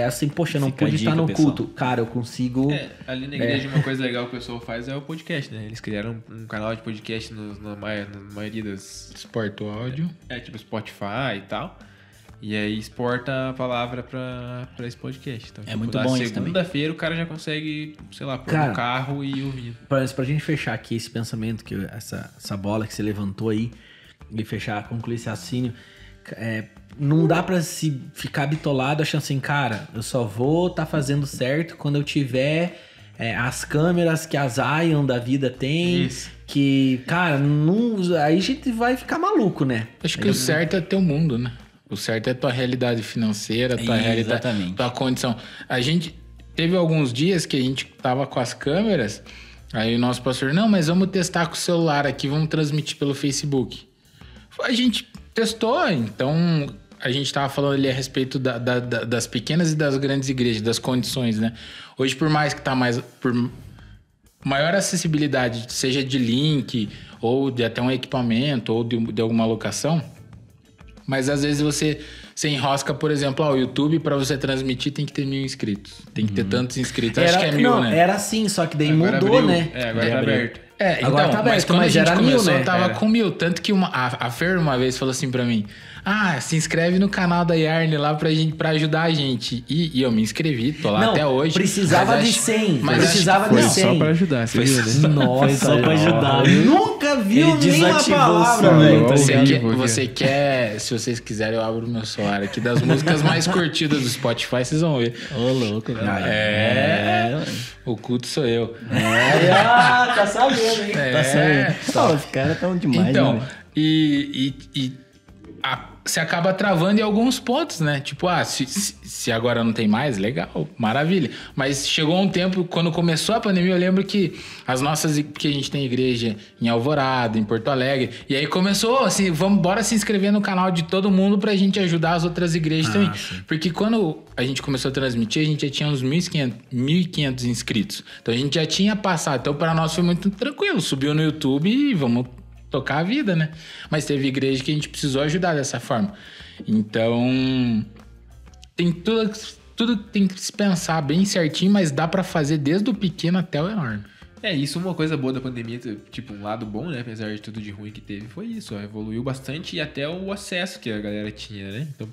S1: assim, poxa, eu não pude estar no culto. Cara, eu consigo...
S3: Ali na igreja uma coisa legal que o pessoal faz é o podcast, né? Eles criaram um canal de podcast na maioria das...
S4: Exporta o áudio.
S3: Tipo Spotify e tal. E aí exporta a palavra pra esse podcast. Então, tipo,
S2: muito bom isso também.
S3: Segunda-feira o cara já consegue, sei lá, pôr no carro e ouvir.
S1: Pra gente fechar aqui esse pensamento, que essa bola que você levantou aí, e concluir esse raciocínio... não dá pra se ficar bitolado achando assim, cara, eu só vou tá fazendo certo quando eu tiver as câmeras que a Zion da vida tem. Isso. Que, cara, aí a gente vai ficar maluco, né?
S4: Acho que o certo é teu mundo, né? O certo é tua realidade financeira, tua realidade, tua condição. A gente teve alguns dias que a gente tava com as câmeras, aí o nosso pastor, não, mas vamos testar com o celular aqui, vamos transmitir pelo Facebook. A gente testou, então a gente estava falando ali a respeito das pequenas e das grandes igrejas, das condições, né? Hoje, por mais que tá por maior acessibilidade, seja de link, ou de até um equipamento, ou de alguma locação, mas às vezes você enrosca, por exemplo, o YouTube, para você transmitir tem que ter 1.000 inscritos. Tem que ter tantos inscritos. Acho que é 1.000, né?
S1: Era assim, só que daí
S3: agora
S1: mudou,
S3: abriu.
S1: né?
S3: Agora tá aberto.
S4: Então,
S1: agora tá aberto,
S4: mas quando
S1: mas
S4: a gente
S1: era
S4: começou,
S1: 1.000, né?
S4: tava com 1.000. Tanto que a Fer uma vez falou assim pra mim: se inscreve no canal da Yarn lá pra ajudar a gente. E eu me inscrevi, tô lá até hoje.
S1: Precisava de 100. Precisava de 100.
S3: Foi só pra ajudar, você viu, né?
S1: Nossa,
S2: foi só pra ajudar.
S1: Nunca viu nenhuma palavra,
S3: velho.
S4: Você quer, se vocês quiserem, eu abro o meu celular aqui das músicas mais curtidas do Spotify, vocês vão ver.
S2: Ô, louco, velho.
S4: O culto sou eu.
S1: Tá sabendo, hein?
S2: Tá sabendo. Os caras tão demais,
S4: então,
S2: né?
S4: Você acaba travando em alguns pontos, né? Tipo, se agora não tem mais, legal, maravilha. Mas chegou um tempo, quando começou a pandemia, eu lembro que porque a gente tem igreja em Alvorada, em Porto Alegre, e aí começou assim, bora se inscrever no canal de todo mundo pra gente ajudar as outras igrejas também. Sim. Porque quando a gente começou a transmitir, a gente já tinha uns 1.500 inscritos. Então a gente já tinha passado. Então pra nós foi muito tranquilo, subiu no YouTube e vamos tocar a vida, né? Mas teve igreja que a gente precisou ajudar dessa forma. Então, tem tudo tem que se pensar bem certinho, mas dá pra fazer desde o pequeno até o enorme.
S3: Isso uma coisa boa da pandemia, tipo, um lado bom, né? Apesar de tudo de ruim que teve, foi isso, evoluiu bastante e até o acesso que a galera tinha, né? Então,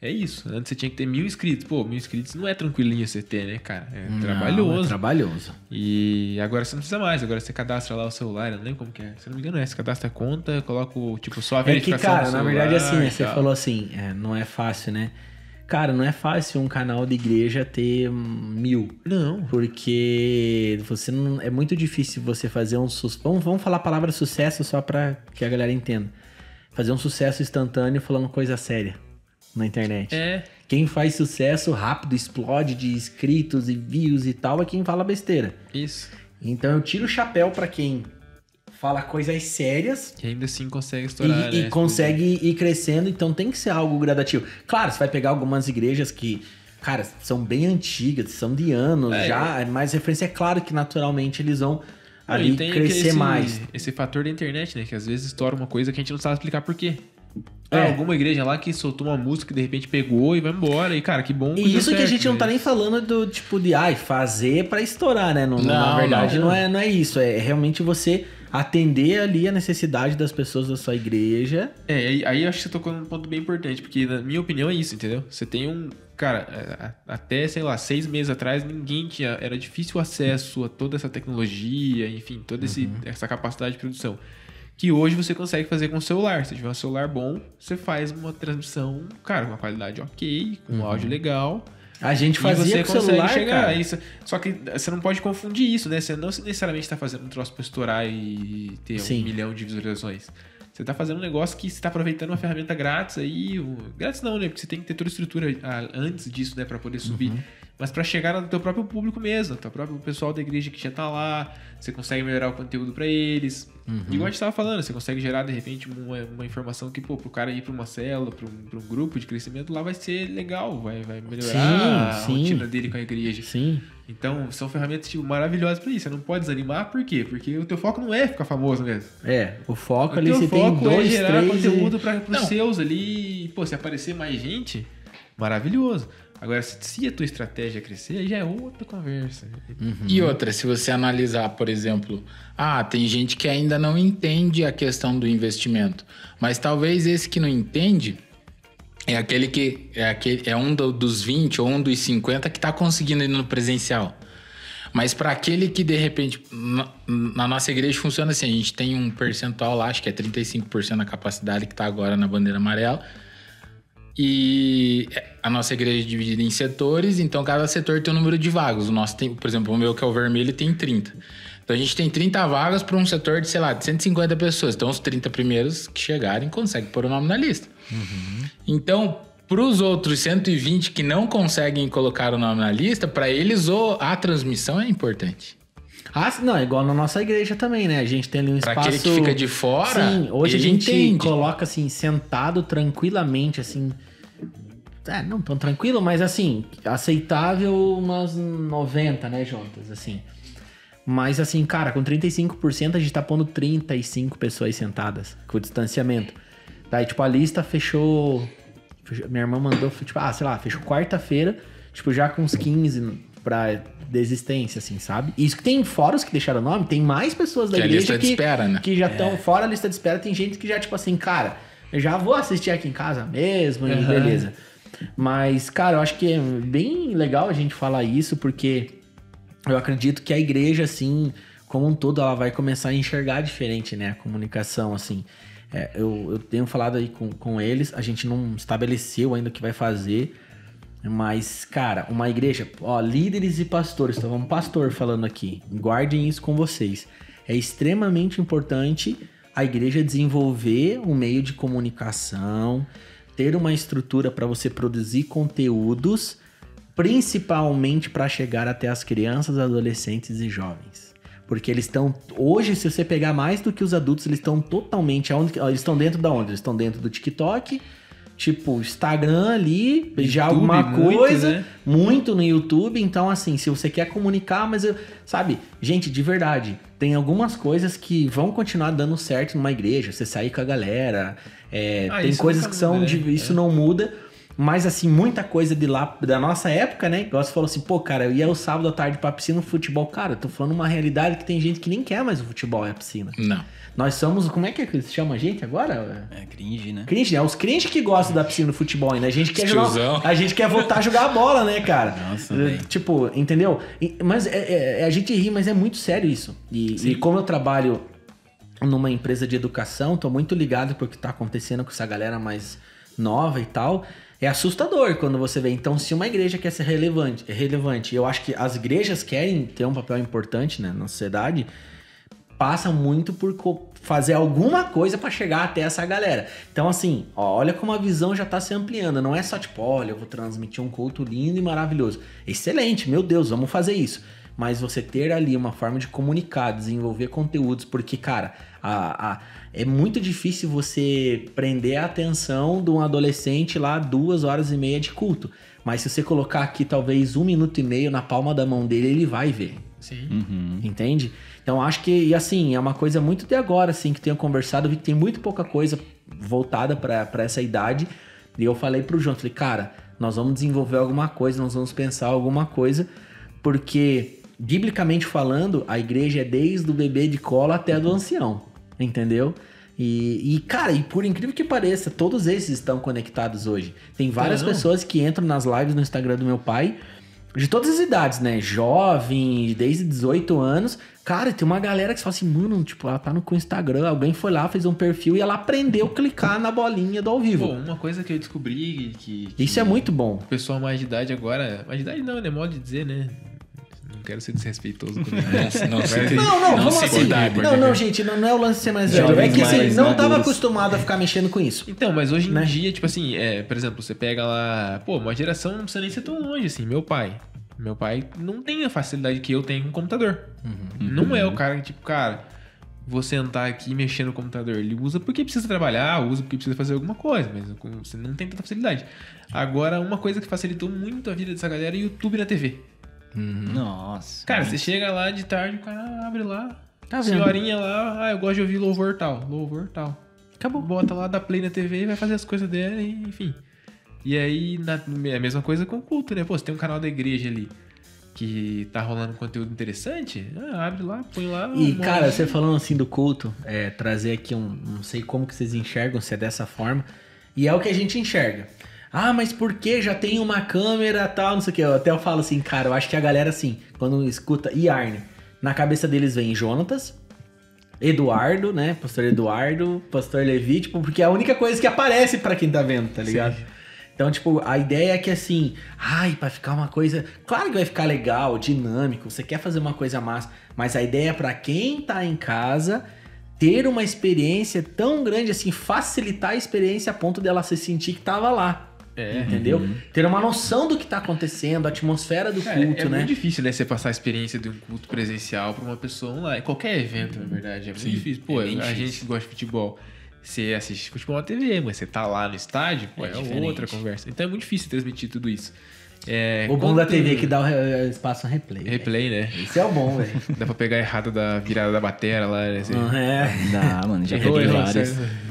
S3: é isso. Antes você tinha que ter 1.000 inscritos. 1.000 inscritos não é tranquilinho você ter, né, cara? Trabalhoso.
S1: É trabalhoso.
S3: E agora você não precisa mais. Agora você cadastra lá o celular, eu não lembro como que é. Se eu não me engano, você cadastra a conta, coloca só a verificação
S1: que, cara,
S3: do celular,
S1: na verdade, assim, né? Você falou assim, não é fácil, né? Cara, não é fácil um canal de igreja ter 1.000.
S3: Não.
S1: Porque você não, é muito difícil você fazer um sucesso. Vamos falar a palavra sucesso só pra que a galera entenda. Fazer um sucesso instantâneo falando coisa séria na internet. Quem faz sucesso rápido, explode de inscritos e views e tal, é quem fala besteira.
S3: Isso.
S1: Então eu tiro o chapéu pra quem fala coisas sérias.
S3: E ainda assim consegue estourar,
S1: e consegue ir crescendo, então tem que ser algo gradativo. Claro, você vai pegar algumas igrejas que, cara, são bem antigas, são de anos já, mas referência é claro que naturalmente eles vão ali crescer mais.
S3: Esse fator da internet, né, que às vezes estoura uma coisa que a gente não sabe explicar por quê. Alguma igreja lá que soltou uma música que de repente pegou e vai embora. E, cara, que bom que
S1: E isso que a gente não tá nem falando do tipo de fazer pra estourar, né? Na verdade, não é isso. É realmente você atender ali a necessidade das pessoas da sua igreja.
S3: Aí eu acho que você tocou num ponto bem importante, porque na minha opinião é isso, entendeu? Você tem cara, até, sei lá, 6 meses atrás, era difícil o acesso a toda essa tecnologia, enfim, toda essa capacidade de produção. Que hoje você consegue fazer com o celular. Se tiver um celular bom, você faz uma transmissão, cara, com uma qualidade ok, com um áudio legal.
S1: A gente fazia com o celular, chegar
S3: cara. Isso. Só que você não pode confundir isso, né? Você não necessariamente está fazendo um troço para estourar e ter 1 milhão de visualizações. Você tá fazendo um negócio que você tá aproveitando uma ferramenta grátis aí. Grátis não, né? Porque você tem que ter toda a estrutura antes disso, né? Pra poder subir. Mas pra chegar no teu próprio público mesmo, teu próprio pessoal da igreja que já tá lá. Você consegue melhorar o conteúdo pra eles. Igual a gente tava falando, você consegue gerar, de repente, uma informação que, pro cara ir pra uma célula, pra um grupo de crescimento, lá vai ser legal. Vai melhorar a rotina dele com a igreja.
S1: Sim.
S3: Então, são ferramentas maravilhosas pra isso. Você não pode desanimar, por quê? Porque o teu foco não é ficar famoso mesmo.
S1: O foco ali, você tem 2, 3...
S3: é gerar conteúdo pros seus ali. Pô, se aparecer mais gente, maravilhoso. Agora, se a tua estratégia crescer, aí já é outra conversa.
S4: E outra, se você analisar, por exemplo... tem gente que ainda não entende a questão do investimento. Mas talvez esse que não entende... É um dos 20 ou um dos 50 que está conseguindo ir no presencial. Mas para aquele que, de repente, na nossa igreja funciona assim, a gente tem um percentual lá, acho que é 35% da capacidade que está agora na bandeira amarela. E a nossa igreja é dividida em setores, então cada setor tem um número de vagas. O nosso tem, por exemplo, o meu, que é o vermelho, tem 30. Então a gente tem 30 vagas para um setor de, sei lá, de 150 pessoas. Então os 30 primeiros que chegarem conseguem pôr o nome na lista. Então, para os outros 120 que não conseguem colocar o nome na lista, para eles a transmissão é importante.
S1: Não, é igual na nossa igreja também, né? A gente tem ali um espaço...
S4: Pra aquele que fica de fora,
S1: sim, hoje a gente
S4: entende.
S1: coloca, assim, sentado tranquilamente, assim... não tão tranquilo, mas, assim, aceitável umas 90, né, Jontas? Assim. Mas, assim, cara, com 35% a gente tá pondo 35 pessoas sentadas, com o distanciamento. Daí, tipo, a lista fechou... Minha irmã mandou, tipo, sei lá, fechou quarta-feira, tipo, já com uns 15 pra desistência, assim, sabe? Isso que tem fora os que deixaram o nome, tem mais pessoas da igreja
S4: lista de espera, né?
S1: que já estão fora a lista de espera. Tem gente que já, tipo assim, cara, eu já vou assistir aqui em casa mesmo e beleza. Mas, cara, eu acho que é bem legal a gente falar isso, porque eu acredito que a igreja, assim, como um todo, ela vai começar a enxergar diferente, né? A comunicação, assim. Eu tenho falado aí com eles, a gente não estabeleceu ainda o que vai fazer, mas, cara, uma igreja, líderes e pastores, então vamos pastor falando aqui, guardem isso com vocês. É extremamente importante a igreja desenvolver um meio de comunicação, ter uma estrutura para você produzir conteúdos, principalmente para chegar até as crianças, adolescentes e jovens. Porque eles estão, hoje, se você pegar mais do que os adultos, eles estão totalmente, eles estão dentro da onde? Eles estão dentro do TikTok, tipo, Instagram ali, YouTube, já alguma coisa, muito no YouTube. Então, assim, se você quer comunicar, sabe, gente, de verdade, tem algumas coisas que vão continuar dando certo numa igreja, você sair com a galera, tem coisas que são, isso não muda. Mas, assim, muita coisa de lá, da nossa época, né? Igual você falou assim, pô, cara, eu ia o sábado à tarde pra piscina, futebol. Cara, eu tô falando uma realidade que tem gente que nem quer mais o futebol e a piscina.
S4: Não.
S1: Nós somos, como é que se chama a gente agora?
S2: Cringe, né?
S1: Cringe, né? Os cringe que gostam da piscina do futebol ainda. A gente quer a gente quer voltar a jogar a bola, né, cara?
S2: Nossa,
S1: tipo, entendeu? Mas a gente ri, mas é muito sério isso. E como eu trabalho numa empresa de educação, tô muito ligado pro que tá acontecendo com essa galera mais nova e tal. É assustador quando você vê. Então, se uma igreja quer ser relevante, eu acho que as igrejas querem ter um papel importante, né, na sociedade, passa muito por fazer alguma coisa para chegar até essa galera. Então, assim, olha como a visão já tá se ampliando. Não é só tipo, olha, eu vou transmitir um culto lindo e maravilhoso. Excelente, meu Deus, vamos fazer isso. Mas você ter ali uma forma de comunicar, desenvolver conteúdos, porque, cara, é muito difícil você prender a atenção de um adolescente lá 2h30 de culto. Mas se você colocar aqui talvez 1 minuto e meio na palma da mão dele, ele vai ver.
S3: Sim.
S1: Entende? Então acho que, e assim, é uma coisa muito de agora, assim, que tenho conversado, vi que tem muito pouca coisa voltada para essa idade. E eu falei pro João, falei, cara, nós vamos desenvolver alguma coisa, nós vamos pensar alguma coisa, porque... Biblicamente falando, a igreja é desde o bebê de colo até do ancião, entendeu? E cara, e por incrível que pareça, todos esses estão conectados hoje. Tem várias pessoas que entram nas lives no Instagram do meu pai, de todas as idades, né? Jovem, desde 18 anos. Cara, tem uma galera que fala assim, mano, tipo, ela tá no Instagram, alguém foi lá, fez um perfil e ela aprendeu a clicar na bolinha do ao vivo.
S3: Pô, uma coisa que eu descobri que
S1: isso é muito bom.
S3: O pessoal mais de idade agora... Mais de idade não, né? Modo de dizer, né? Não quero ser desrespeitoso com ele.
S1: Vamos assim. Não, gente, não é o lance de ser mais velho. É que assim, não tava acostumado a ficar mexendo com isso.
S3: Então, mas hoje em dia, tipo assim, por exemplo, você pega lá... Pô, uma geração não precisa nem ser tão longe, assim. Meu pai não tem a facilidade que eu tenho com o computador. Não é o cara que, tipo, cara, vou sentar aqui e mexer no computador. Ele usa porque precisa trabalhar, usa porque precisa fazer alguma coisa, mas você não tem tanta facilidade. Agora, uma coisa que facilitou muito a vida dessa galera é YouTube na TV.
S2: Nossa.
S3: Cara, você chega lá de tarde, o cara abre lá,
S1: Tá vendo?
S3: senhorinha lá, eu gosto de ouvir louvor tal.
S1: Acabou.
S3: Bota lá, dá play na TV e vai fazer as coisas dela, e, enfim. E aí, é a mesma coisa com o culto, né? Pô, você tem um canal da igreja ali que tá rolando conteúdo interessante, abre lá, põe lá.
S1: E, cara, você falando assim do culto, trazer aqui não sei como que vocês enxergam, se é dessa forma, e é o que a gente enxerga. Ah, mas por que? Já tem uma câmera e tal, não sei o que. Até eu falo assim, cara, eu acho que a galera, assim, quando escuta Yarn, na cabeça deles vem Jonatas, Eduardo, né? Pastor Eduardo, Pastor Levi, tipo, porque é a única coisa que aparece pra quem tá vendo, tá ligado? Sim. Então, tipo, a ideia é que assim, pra ficar uma coisa... Claro que vai ficar legal, dinâmico, você quer fazer uma coisa massa, mas a ideia é pra quem tá em casa ter uma experiência tão grande assim, facilitar a experiência a ponto dela se sentir que tava lá. entendeu? Ter uma noção do que tá acontecendo, a atmosfera do culto,
S3: É
S1: né?
S3: muito difícil, né? Você passar a experiência de um culto presencial pra uma pessoa online. Qualquer evento, na verdade. É muito difícil. Pô, a gente que gosta de futebol, você assiste futebol na TV, mas você tá lá no estádio, pô, é outra conversa. Então é muito difícil transmitir tudo isso.
S1: O bom da TV é que dá o espaço a replay.
S3: Replay, né?
S1: Isso é o bom, velho.
S3: Dá pra pegar errado da virada da batera lá, né? Assim.
S2: Dá, mano, já
S3: Errou,
S2: peguei
S3: errou,
S2: várias.
S3: sério.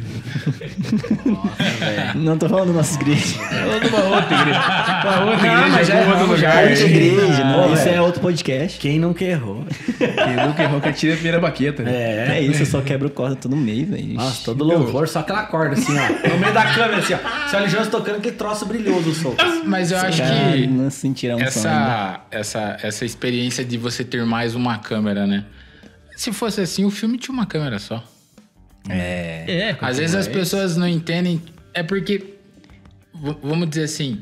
S2: Não tô falando da nossa igreja.
S3: Uma outra igreja. Uma outra
S1: Não,
S3: igreja
S1: mas já
S3: em algum outro
S1: erramos,
S3: lugar.
S2: Outra igreja, não,
S1: Pô,
S2: isso
S1: velho.
S2: é outro podcast.
S1: Quem nunca errou?
S3: Quem nunca errou que atira a primeira baqueta. Né?
S2: É isso, eu só quebro corda todo mês, velho.
S1: Nossa, todo louvor, só aquela corda assim, ó. No meio da câmera, assim, ó. Você olha o Jones tocando aquele troço brilhoso solto.
S4: Mas eu acho
S2: Cara,
S4: que
S2: não sentiram um som ainda.
S4: essa experiência de você ter mais uma câmera, né? Se fosse assim, o filme tinha uma câmera só. Às vezes as pessoas não entendem. É porque, vamos dizer assim,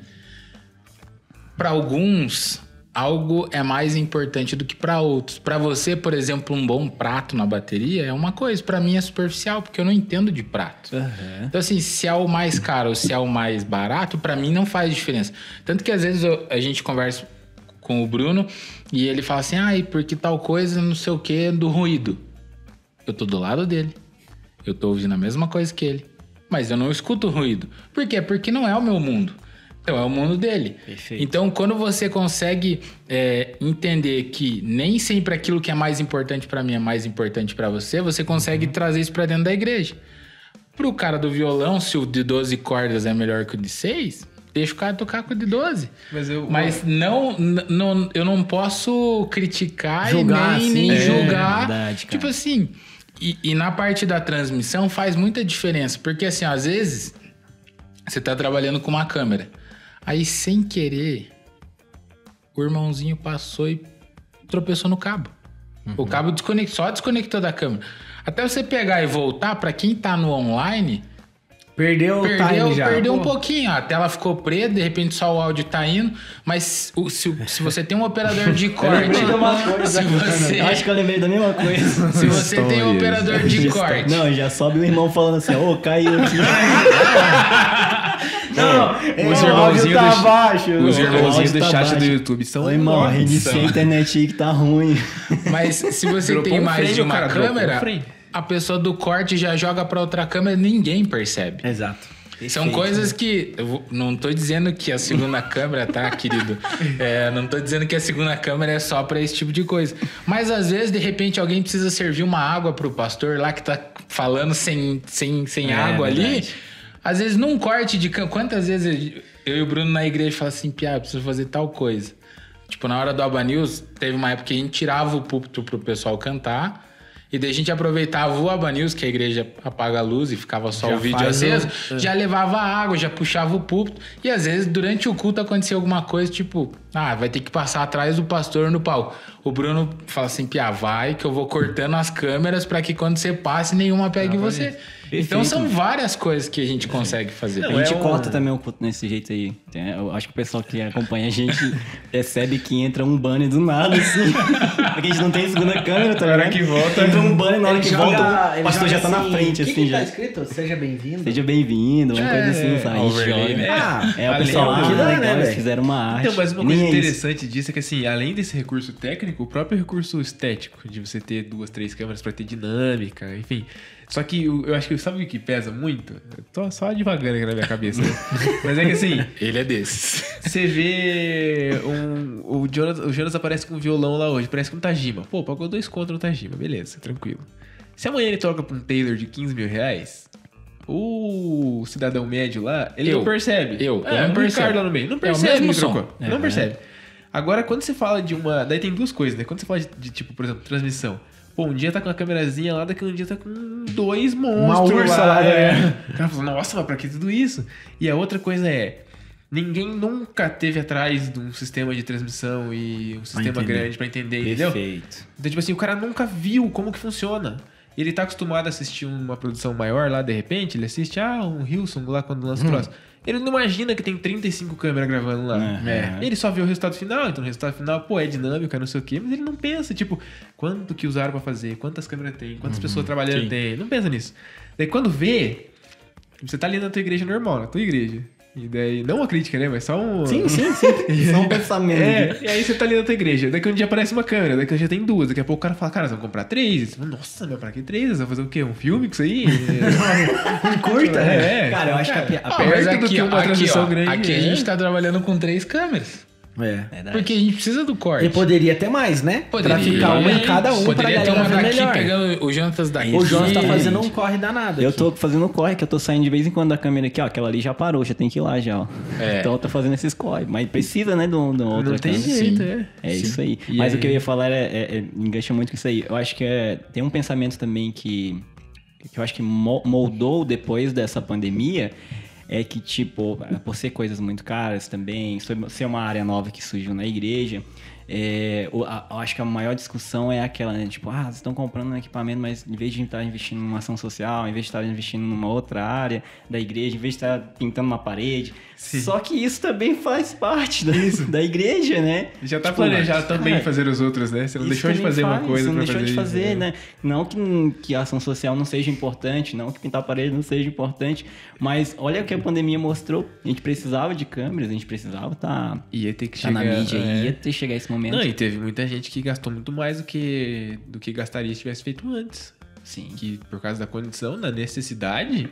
S4: para alguns, algo é mais importante do que para outros. Para você, por exemplo, um bom prato na bateria é uma coisa. Para mim é superficial, porque eu não entendo de prato. Então, assim, se é o mais caro ou se é o mais barato, para mim não faz diferença. Tanto que às vezes a gente conversa com o Bruno e ele fala assim, e porque tal coisa, não sei o que, do ruído. Eu tô do lado dele. Eu tô ouvindo a mesma coisa que ele. Mas eu não escuto o ruído. Por quê? Porque não é o meu mundo. Então é o mundo dele.
S2: Perfeito.
S4: Então quando você consegue entender que nem sempre aquilo que é mais importante pra mim é mais importante pra você, você consegue trazer isso pra dentro da igreja. Pro cara do violão, se o de 12 cordas é melhor que o de 6, deixa o cara tocar com o de 12. Mas eu não posso criticar
S1: Julgar,
S4: e nem
S1: assim.
S4: julgar.
S2: Verdade, cara.
S4: Tipo assim, e na parte da transmissão faz muita diferença. Porque assim, às vezes, você tá trabalhando com uma câmera. Aí, sem querer, o irmãozinho passou e tropeçou no cabo. O cabo só desconectou da câmera. Até você pegar e voltar, pra quem tá no online...
S1: Perdeu o time já.
S4: Perdeu um pouquinho. A tela ficou preta, de repente só o áudio tá indo. Mas se você tem um operador de corte...
S2: Acho que eu lembrei da mesma coisa.
S4: Se você tem um operador de corte...
S2: Não, já sobe o irmão falando assim, caiu aqui.
S3: Os irmãozinhos
S1: tá
S3: do,
S1: abaixo.
S3: os irmãozinhos do
S2: tá
S3: chat
S2: baixo.
S3: do YouTube são...
S2: Ô, irmão, reinicia a internet aí que tá ruim.
S4: Mas se você
S3: Dropou
S4: tem
S3: um
S4: mais
S3: frame,
S4: de uma
S3: cara, dropou um
S4: câmera,
S3: frame.
S4: a pessoa do corte já joga pra outra câmera e ninguém percebe.
S1: Exato.
S4: São coisas que... não tô dizendo que a segunda câmera, tá, querido? Não tô dizendo que a segunda câmera é só pra esse tipo de coisa. Mas às vezes, de repente, alguém precisa servir uma água pro pastor lá que tá falando sem água ali. Às vezes, num corte de câmera... Quantas vezes eu e o Bruno na igreja falam assim, Piá, preciso fazer tal coisa. Tipo, na hora do Aba News, teve uma época que a gente tirava o púlpito pro pessoal cantar. E daí a gente aproveitava o Aba News, que a igreja apaga a luz e ficava só o vídeo aceso, já levava água, já puxava o púlpito. E às vezes, durante o culto, acontecia alguma coisa, tipo... vai ter que passar atrás do pastor no palco. O Bruno fala assim, Piá, vai que eu vou cortando as câmeras pra que quando você passe, nenhuma pegue você. Então são várias coisas que a gente consegue fazer.
S2: A gente corta também o culto desse jeito aí. Eu acho que o pessoal que acompanha a gente percebe que entra um banner do nada, assim. Porque a gente não tem segunda câmera, tá ligado?
S3: Na hora que volta...
S2: Entra um banner, na hora que volta, o pastor já tá na frente,
S1: assim. O
S2: assim,
S1: que
S2: já.
S1: tá escrito? Seja bem-vindo.
S2: Seja bem-vindo, uma coisa assim, sabe?
S3: overlay, né?
S2: O pessoal
S3: além-
S2: legal,
S1: né,
S2: eles
S1: velho?
S2: fizeram uma arte.
S3: Então, mas uma
S2: Nem
S3: coisa
S2: é isso.
S3: interessante disso é que, assim, além desse recurso técnico, o próprio recurso estético, de você ter 2, 3 câmeras pra ter dinâmica, enfim. Só que eu acho que, sabe o que pesa muito? Eu tô só devagando aqui na minha cabeça, né? Mas é que, assim,
S4: Ele é desses.
S3: você vê o Jonas aparece com um violão lá hoje, parece com um Tajima. Pô, pagou 2 conto no Tajima, beleza, tranquilo. Se amanhã ele toca pra um Taylor de 15 mil reais, o cidadão médio lá, ele não percebe.
S4: Eu não
S3: o
S4: percebo.
S3: Ricardo lá no meio, não
S4: É o
S3: percebe
S4: mesmo
S3: que trocou.
S4: som.
S3: Não percebe. Agora, quando você fala de uma... Daí tem duas coisas, né? Quando você fala de tipo, por exemplo, transmissão. Pô, um dia tá com uma câmerazinha lá, daqui um dia tá com 2 monstros
S1: ursa
S3: lá.
S1: lá, né?
S3: O cara fala, nossa, mas pra que tudo isso? E a outra coisa é... Ninguém nunca teve atrás de um sistema de transmissão e um sistema grande pra entender, entendeu?
S2: Perfeito.
S3: Então, tipo assim, o cara nunca viu como que funciona. Ele tá acostumado a assistir uma produção maior lá, de repente, ele assiste, um Hillsong lá quando lança o troço. Ele não imagina que tem 35 câmeras gravando lá. Ele só vê o resultado final, então o resultado final, pô, é dinâmico, não sei o quê, mas ele não pensa, tipo, quanto que usaram pra fazer, quantas câmeras tem, quantas pessoas trabalhando tem, não pensa nisso. Daí quando vê, você tá ali na tua igreja normal, na tua igreja, E daí, não uma crítica, né? Mas só um...
S1: Sim.
S2: Só um pensamento.
S3: E aí você tá ali na tua igreja, daqui um dia aparece uma câmera, daqui um dia tem 2, daqui a pouco o cara fala, cara, nós vamos comprar 3. Fala, nossa, meu, pra que 3? Você vai fazer o quê? Um filme com isso aí?
S1: Curta?
S2: Cara, eu acho que
S4: Mas
S3: perto do que uma transmissão grande.
S4: Aqui a gente tá trabalhando com 3 câmeras.
S1: Verdade.
S4: Porque a gente precisa do corte.
S1: E poderia ter mais, né? Pra ficar uma em cada um,
S4: poderia
S1: pra
S4: ter uma
S1: galera ver
S4: daqui
S1: melhor.
S4: pegando o Jonatas daqui.
S1: O Jonas tá fazendo um corre danado
S2: Eu
S1: aqui.
S2: tô fazendo corre, que eu tô saindo de vez em quando da câmera aqui, ó. Aquela ali já parou, já tem que ir lá já, ó. Então eu tô fazendo esses corre. Mas precisa, né, de outra
S3: Não tem
S2: câmera.
S3: jeito,
S4: Sim.
S2: É isso aí.
S3: E
S2: Mas
S3: aí?
S2: o que eu ia falar engancha muito com isso aí. Eu acho que tem um pensamento também que eu acho que moldou depois dessa pandemia. É que, tipo, por ser coisas muito caras também, ser uma área nova que surgiu na igreja, eu acho que a maior discussão é aquela, né? Tipo, vocês estão comprando um equipamento, mas em vez de estar investindo numa ação social, em vez de estar investindo numa outra área da igreja, em vez de estar pintando uma parede.
S3: Sim.
S2: Só que isso também faz parte da igreja, né?
S3: Já tá
S2: Tipo,
S3: planejado também
S2: cara,
S3: fazer os outros, né? Você não
S2: isso
S3: deixou de
S2: também
S3: fazer uma
S2: faz,
S3: coisa
S2: você não
S3: pra
S2: deixou
S3: fazer
S2: de fazer,
S3: isso,
S2: né? Não que a ação social não seja importante, não que pintar a parede não seja importante, mas olha o que a pandemia mostrou. A gente precisava de câmeras, a gente precisava
S3: Ia ter que
S2: tá
S3: chegar...
S2: na mídia, ia ter que chegar esse momento.
S3: Não, e teve muita gente que gastou muito mais do que gastaria se tivesse feito antes.
S2: Sim.
S3: Que por causa da condição, da necessidade,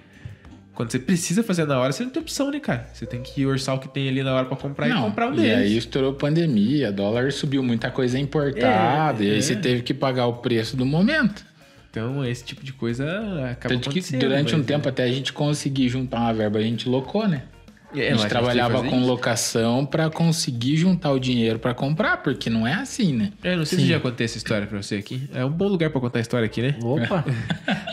S3: quando você precisa fazer na hora, você não tem opção, né, cara? Você tem que orçar o que tem ali na hora pra comprar e comprar um
S4: E
S3: deles.
S4: aí estourou pandemia, dólar subiu, muita coisa importada, e aí você teve que pagar o preço do momento.
S3: Então, esse tipo de coisa acaba
S4: Tanto que
S3: acontecendo.
S4: durante um
S3: mas,
S4: tempo até a gente conseguir juntar uma verba, a gente locou, né? A gente trabalhava com locação pra conseguir juntar o dinheiro pra comprar, porque não é assim, né?
S3: Eu não sei se já contei essa história pra você aqui. É um bom lugar pra contar a história aqui, né?
S1: Opa!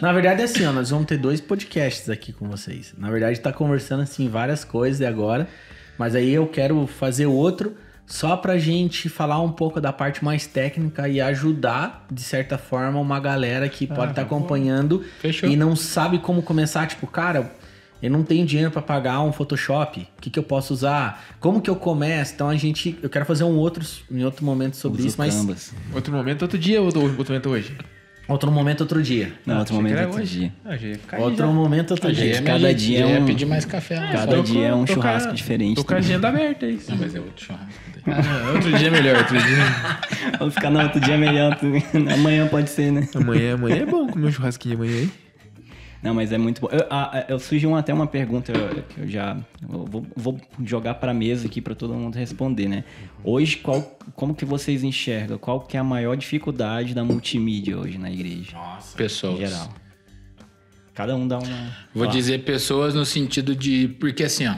S1: Na verdade é assim, ó, nós vamos ter 2 podcasts aqui com vocês. Na verdade tá conversando assim várias coisas agora, mas aí eu quero fazer outro só pra gente falar um pouco da parte mais técnica e ajudar, de certa forma, uma galera que pode estar acompanhando
S4: Fechou.
S1: e não sabe como começar. Tipo, cara, eu não tenho dinheiro pra pagar um Photoshop. O que eu posso usar? Como que eu começo? Então eu quero fazer em outro momento sobre isso, mas
S2: Canvas.
S3: Outro momento, outro dia ou outro momento hoje?
S1: outro momento, outro dia.
S2: Não, outro
S3: achei que
S2: momento,
S3: era
S2: outro
S3: hoje.
S2: dia.
S3: Ah, já ia ficar aí
S1: Outro
S3: já.
S1: momento, outro
S4: Já
S1: dia.
S4: ia
S2: cada dia
S4: já
S2: é
S4: ia
S2: um-
S4: pedir mais café.
S2: Cada dia é um
S3: Tô com a-
S2: churrasco diferente.
S3: Tô com a agenda aberta aí.
S4: Não, mas é outro churrasco.
S3: Outro dia é melhor, outro dia.
S2: Vamos ficar no outro dia melhor. Amanhã pode ser, né?
S3: Amanhã é bom comer um churrasquinho amanhã aí.
S2: Não, mas é muito bom. Eu surgiu até uma pergunta que eu vou jogar pra mesa aqui pra todo mundo responder, né? Hoje, como que vocês enxergam? Qual que é a maior dificuldade da multimídia hoje na igreja?
S1: Nossa.
S4: Pessoas.
S2: Em geral. Cada um dá uma...
S4: Vou dizer pessoas no sentido de... Porque assim, ó...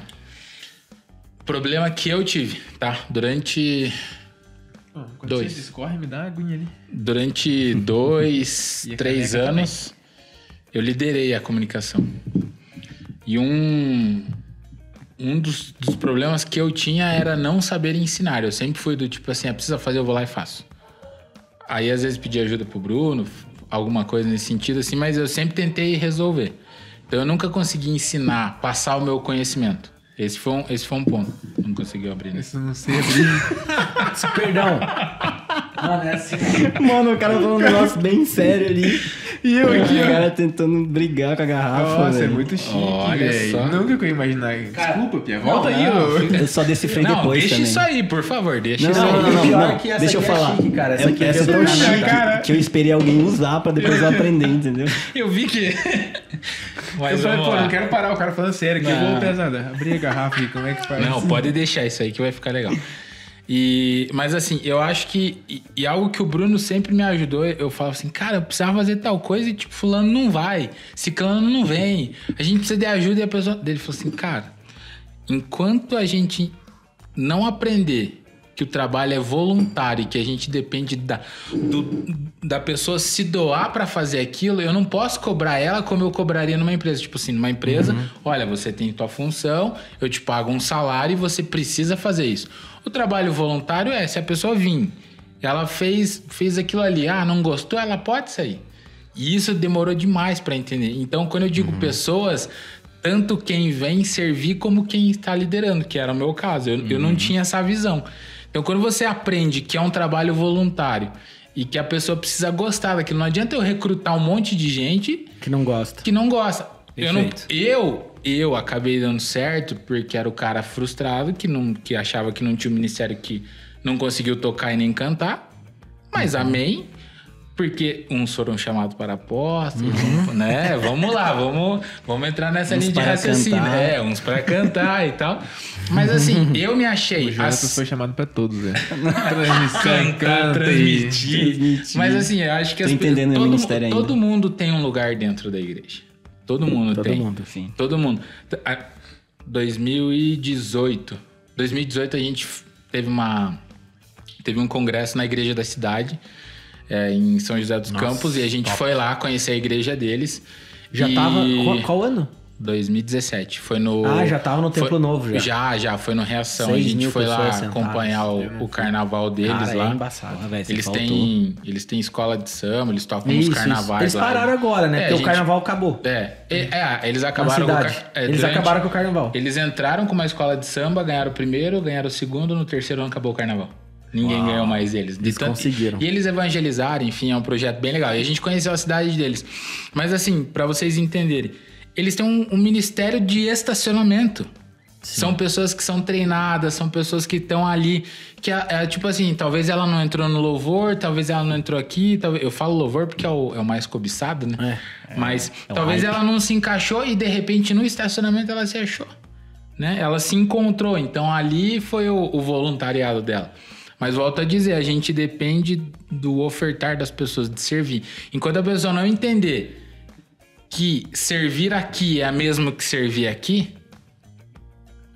S4: Problema que eu tive, tá? Durante...
S3: Quando
S4: Dois.
S3: você discorre, me dá uma aguinha ali.
S4: Durante 2,
S3: E a
S4: 3
S3: caneca
S4: anos, eu liderei a comunicação. E um dos problemas que eu tinha era não saber ensinar. Eu sempre fui do tipo assim, precisa fazer, eu vou lá e faço. Aí às vezes pedi ajuda pro Bruno, alguma coisa nesse sentido assim, mas eu sempre tentei resolver. Então eu nunca consegui ensinar, passar o meu conhecimento. Esse foi um ponto. Eu não conseguiu abrir, né?
S3: Isso eu não sei abrir.
S1: Perdão. Mano, é assim.
S2: Mano, o cara falou um negócio bem sério ali.
S3: E eu aqui,
S2: O
S3: ó.
S2: cara tentando brigar com a garrafa,
S3: Nossa, é
S2: velho.
S3: muito chique,
S4: Olha
S3: velho.
S4: só.
S3: Nunca que eu ia imaginar. Desculpa, Pia. Volta
S1: não,
S3: aí, ô.
S2: Eu só decifrei
S4: Não,
S2: depois
S4: deixa
S2: também.
S4: isso aí, por favor. Deixa
S2: Não,
S4: isso aí.
S2: não,
S1: O pior
S2: não.
S1: é que essa
S2: Deixa eu
S1: aqui é
S2: falar.
S1: chique, cara. Essa aqui é
S2: essa é
S1: do
S2: tão
S1: canal,
S2: chique
S3: cara.
S2: que eu esperei alguém usar pra depois eu aprender, entendeu?
S4: Eu vi que...
S3: Eu
S4: Mas
S3: falei,
S4: vamos
S3: pô,
S4: lá.
S3: não quero parar o cara falando sério aqui. Eu vou, pesada. Abrir a garrafa aqui, como é que faz?
S4: Não, pode deixar isso aí que vai ficar legal. Mas assim, eu acho que... E algo que o Bruno sempre me ajudou, eu falo assim, cara, eu precisava fazer tal coisa e tipo, fulano não vai, ciclano não vem, a gente precisa de ajuda e a pessoa... Ele falou assim, cara, enquanto a gente não aprender que o trabalho é voluntário e que a gente depende da pessoa se doar pra fazer aquilo, eu não posso cobrar ela como eu cobraria numa empresa. Tipo assim, numa empresa, olha, você tem tua função, eu te pago um salário e você precisa fazer isso. O trabalho voluntário é, se a pessoa vir, ela fez aquilo ali, não gostou, ela pode sair. E isso demorou demais pra entender. Então, quando eu digo pessoas, tanto quem vem servir como quem está liderando, que era o meu caso. Eu não tinha essa visão. Então, quando você aprende que é um trabalho voluntário e que a pessoa precisa gostar daquilo, não adianta eu recrutar um monte de gente
S1: Que não gosta.
S4: que não gosta. Eu acabei dando certo porque era o cara frustrado que achava que não tinha um ministério, que não conseguiu tocar e nem cantar. Mas amém. Porque uns foram chamados para apóstolos, né? Vamos lá, vamos entrar nessa linha de raciocínio. Uns para cantar e tal. Mas assim, eu me achei...
S3: O Jonathan foi chamado para todos, né?
S4: Transmitir. Mas assim, eu acho que todo mundo tem um lugar dentro da igreja. Todo mundo tem.
S2: Sim.
S4: Todo mundo. 2018 a gente teve um congresso na igreja da cidade, em São José dos Campos, e a gente foi lá conhecer a igreja deles.
S1: Já tava... Qual ano?
S4: 2017. Foi no...
S1: já tava no Templo Novo já.
S4: Já. Foi no Reação. A gente foi lá acompanhar o carnaval deles.
S1: Cara,
S4: lá.
S1: É embaçado.
S4: Eles têm escola de samba, eles tocam nos carnavais.
S1: Eles pararam agora, né? Porque o carnaval acabou.
S4: Eles acabaram
S1: eles acabaram com o carnaval.
S4: Eles entraram com uma escola de samba, ganharam o primeiro, ganharam o segundo, no terceiro ano acabou o carnaval. Ninguém ganhou mais eles.
S1: Eles conseguiram.
S4: E eles evangelizaram, enfim, é um projeto bem legal. E a gente conheceu a cidade deles. Mas assim, pra vocês entenderem, eles têm um ministério de estacionamento. Sim. São pessoas que são treinadas, são pessoas que estão ali, que tipo assim, talvez ela não entrou no louvor, talvez ela não entrou aqui, eu falo louvor porque é o mais cobiçado, né? Mas talvez ela não se encaixou e de repente no estacionamento ela se achou, né? Ela se encontrou, então ali foi o voluntariado dela. Mas volto a dizer, a gente depende do ofertar das pessoas, de servir. Enquanto a pessoa não entender que servir aqui é a mesma que servir aqui,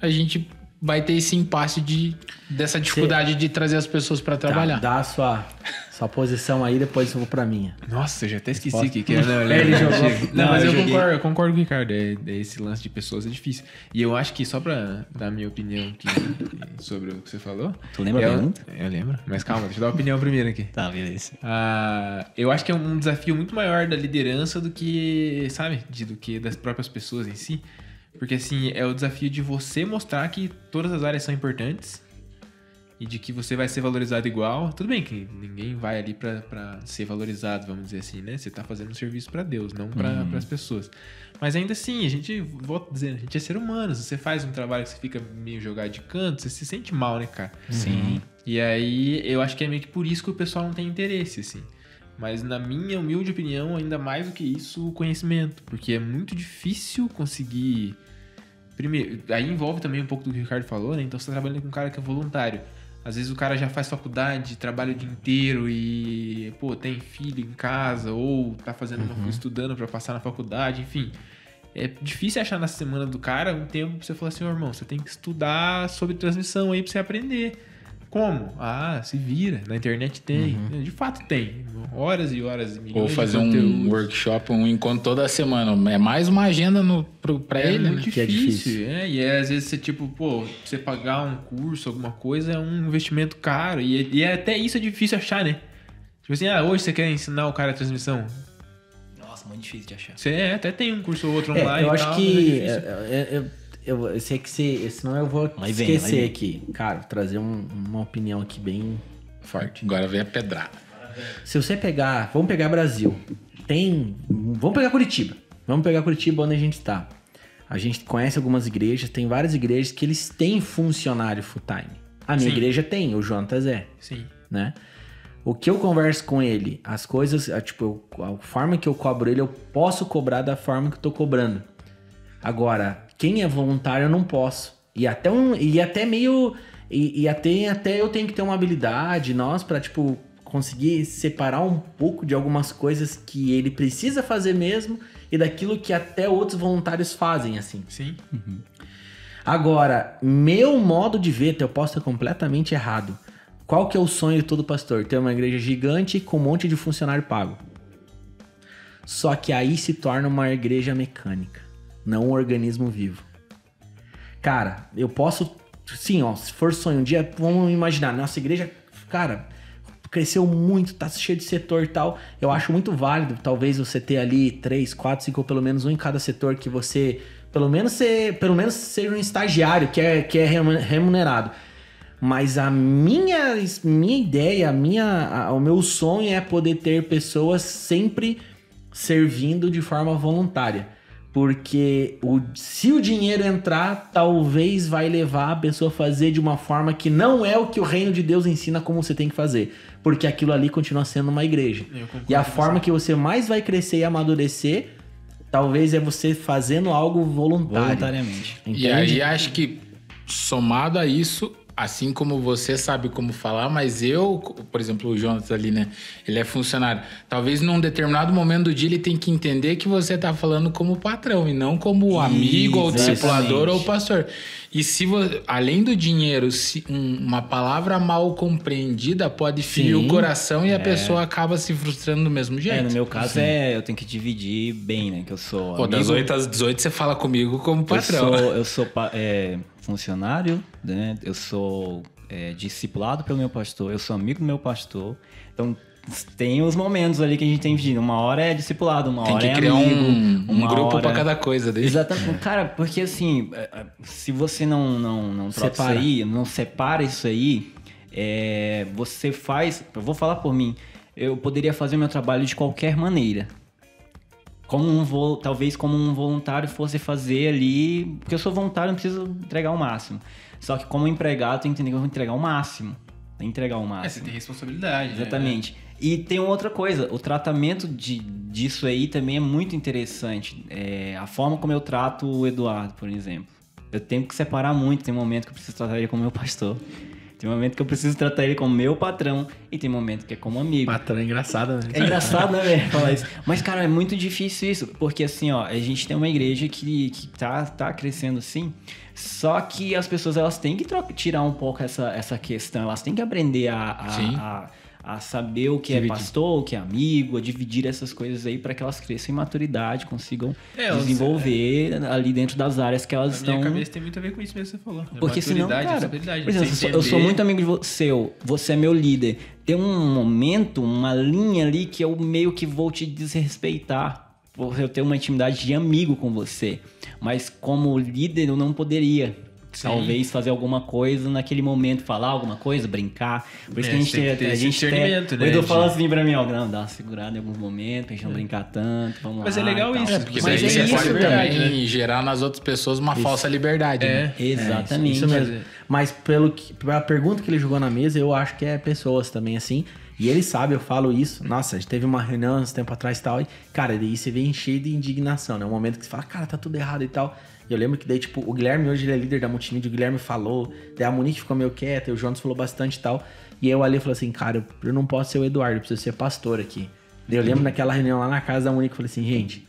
S4: a gente vai ter esse impasse dessa dificuldade de trazer as pessoas para trabalhar.
S1: Dá a sua posição aí, depois eu vou pra minha.
S3: Nossa, eu já até esqueci o que era. Ele jogou. Não, mas eu concordo com o Ricardo. Esse lance de pessoas é difícil. E eu acho que, só pra dar a minha opinião aqui sobre o que você falou...
S2: Tu lembra a pergunta?
S3: Eu lembro. Mas calma, deixa eu dar a opinião primeiro aqui.
S2: Tá, beleza.
S3: Eu acho que é um desafio muito maior da liderança do que, sabe? Do que das próprias pessoas em si. Porque, assim, é o desafio de você mostrar que todas as áreas são importantes e de que você vai ser valorizado igual. Tudo bem que ninguém vai ali pra ser valorizado, vamos dizer assim, né? Você tá fazendo um serviço pra Deus, não para as pessoas. Mas ainda assim, a gente é ser humano. Se você faz um trabalho que você fica meio jogado de canto, você se sente mal, né, cara?
S2: Sim.
S3: E aí, eu acho que é meio que por isso que o pessoal não tem interesse, assim. Mas na minha humilde opinião, ainda mais do que isso, o conhecimento. Porque é muito difícil conseguir... Primeiro, aí envolve também um pouco do que o Ricardo falou, né? Então você tá trabalhando com um cara que é voluntário. Às vezes o cara já faz faculdade, trabalha o dia inteiro e, tem filho em casa, ou tá fazendo estudando pra passar na faculdade, enfim. É difícil achar na semana do cara um tempo pra você falar assim, irmão, você tem que estudar sobre transmissão aí pra você aprender. Como? Se vira. Na internet tem. De fato tem. Horas e horas e milhões.
S4: Ou fazer um workshop, um encontro toda semana. É mais uma agenda pra ele,
S3: muito
S4: né?
S3: difícil.
S1: Que é difícil.
S3: E às vezes você, você pagar um curso, alguma coisa, é um investimento caro. E até isso é difícil achar, né? Tipo assim, hoje você quer ensinar o cara a transmissão.
S2: Nossa, muito difícil de achar.
S3: Você até tem um curso ou outro online.
S1: Eu acho que... Eu sei que senão eu vou esquecer aqui. Cara, vou trazer uma opinião aqui bem forte.
S4: Agora vem a pedrada.
S1: Se você pegar... Vamos pegar Brasil. Vamos pegar Curitiba. Vamos pegar Curitiba onde a gente está. A gente conhece algumas igrejas. Tem várias igrejas que eles têm funcionário full time. A minha igreja tem. O Jonatas é.
S3: Sim.
S1: Né? O que eu converso com ele, as coisas... a forma que eu cobro ele, eu posso cobrar da forma que eu tô cobrando. Agora... Quem é voluntário eu não posso. E até eu tenho que ter uma habilidade pra, conseguir separar um pouco de algumas coisas que ele precisa fazer mesmo e daquilo que até outros voluntários fazem, assim.
S3: Sim.
S1: Agora, meu modo de ver, eu posso estar completamente errado. Qual que é o sonho de todo pastor? Ter uma igreja gigante com um monte de funcionário pago. Só que aí se torna uma igreja mecânica. Não um organismo vivo. Cara, eu posso... Sim, se for sonho, um dia, vamos imaginar, nossa igreja, cara, cresceu muito, tá cheio de setor e tal. Eu acho muito válido, talvez você ter ali 3, 4, 5, ou pelo menos um em cada setor, que você, pelo menos seja um estagiário que é remunerado. Mas a minha ideia, o meu sonho é poder ter pessoas sempre servindo de forma voluntária. Porque se o dinheiro entrar, talvez vai levar a pessoa a fazer de uma forma que não é o que o reino de Deus ensina como você tem que fazer. Porque aquilo ali continua sendo uma igreja. E a forma que você mais vai crescer e amadurecer, talvez é você fazendo algo voluntariamente.
S4: Entende? E aí acho que, somado a isso, assim como você sabe como falar, mas eu, por exemplo, o Jonas ali, né? Ele é funcionário. Talvez num determinado momento do dia ele tem que entender que você tá falando como patrão e não como amigo ou discipulador ou pastor. E se além do dinheiro, se uma palavra mal compreendida pode ferir o coração e a pessoa acaba se frustrando do mesmo jeito.
S2: No meu caso eu tenho que dividir bem, né? Que eu sou amigo.
S4: Das 8 às 18 você fala comigo como patrão.
S2: Eu sou funcionário, né? Eu sou discipulado pelo meu pastor, eu sou amigo do meu pastor. Então, tem os momentos ali que a gente tem que dividir. Uma hora é discipulado, uma hora é amigo.
S4: Tem que criar um grupo pra cada coisa dele.
S2: Exatamente. Cara, porque assim, se você não troca isso aí, não separa isso aí, você faz... Eu vou falar por mim. Eu poderia fazer o meu trabalho de qualquer maneira. Talvez como um voluntário fosse fazer ali... Porque eu sou voluntário, não preciso entregar o máximo. Só que como empregado, eu tenho que entender que eu vou entregar o máximo. Entregar o máximo.
S3: Você tem responsabilidade.
S2: Exatamente.
S3: Né?
S2: E tem outra coisa, o tratamento disso aí também é muito interessante. A forma como eu trato o Eduardo, por exemplo. Eu tenho que separar muito. Tem momento que eu preciso tratar ele como meu pastor. Tem momento que eu preciso tratar ele como meu patrão. E tem momento que é como amigo.
S1: Patrão é engraçado, né?
S2: É engraçado, né, velho, falar isso. Mas, cara, é muito difícil isso. Porque, assim, ó, a gente tem uma igreja que tá crescendo assim. Só que as pessoas, elas têm que tirar um pouco essa questão. Elas têm que aprender a saber o que é pastor, o que é amigo, a dividir essas coisas aí para que elas cresçam em maturidade, consigam desenvolver ali dentro das áreas que elas estão...
S3: Na minha cabeça tem muito a ver com isso mesmo que você falou.
S2: Porque senão, cara, por exemplo, eu sou muito amigo seu, você é meu líder. Tem um momento, uma linha ali que eu meio que vou te desrespeitar por eu ter uma intimidade de amigo com você. Mas como líder eu não poderia. Talvez fazer alguma coisa naquele momento, falar alguma coisa, brincar. Por isso que a gente tem
S3: né?
S2: O Edu fala assim pra mim, ó, não, dá uma segurada em alguns momentos, pra gente não brincar tanto, vamos lá.
S3: Mas é legal isso.
S4: Porque daí você pode também gerar nas outras pessoas uma falsa liberdade. Né?
S2: Exatamente.
S1: Isso mesmo. Mas pela pergunta que ele jogou na mesa, eu acho que é pessoas também assim. E ele sabe, eu falo isso. Nossa, a gente teve uma reunião uns tempo atrás e tal. E, cara, daí você vem cheio de indignação, né? Um momento que você fala, cara, tá tudo errado e tal. E eu lembro que daí, tipo, o Guilherme hoje ele é líder da multimídia, o Guilherme falou, daí a Monique ficou meio quieta, e o Jonas falou bastante e tal. E aí eu ali falei assim, cara, eu não posso ser o Eduardo, eu preciso ser pastor aqui. Daí eu lembro naquela reunião lá na casa da Monique, eu falei assim, gente,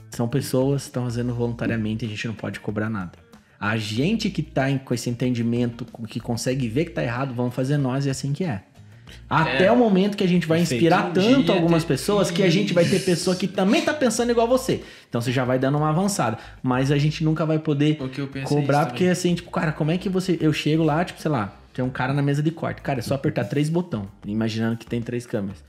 S1: são pessoas que estão fazendo voluntariamente e a gente não pode cobrar nada. A gente que tá com esse entendimento, que consegue ver que tá errado, vamos fazer nós e é assim que é. Até o momento que a gente vai inspirar tanto algumas pessoas que a gente vai ter pessoa que também tá pensando igual você. Então você já vai dando uma avançada. Mas a gente nunca vai poder cobrar, porque assim, tipo, cara, como é que você... Eu chego lá, tipo, sei lá, tem um cara na mesa de corte. Cara, é só apertar 3 botões, imaginando que tem 3 câmeras.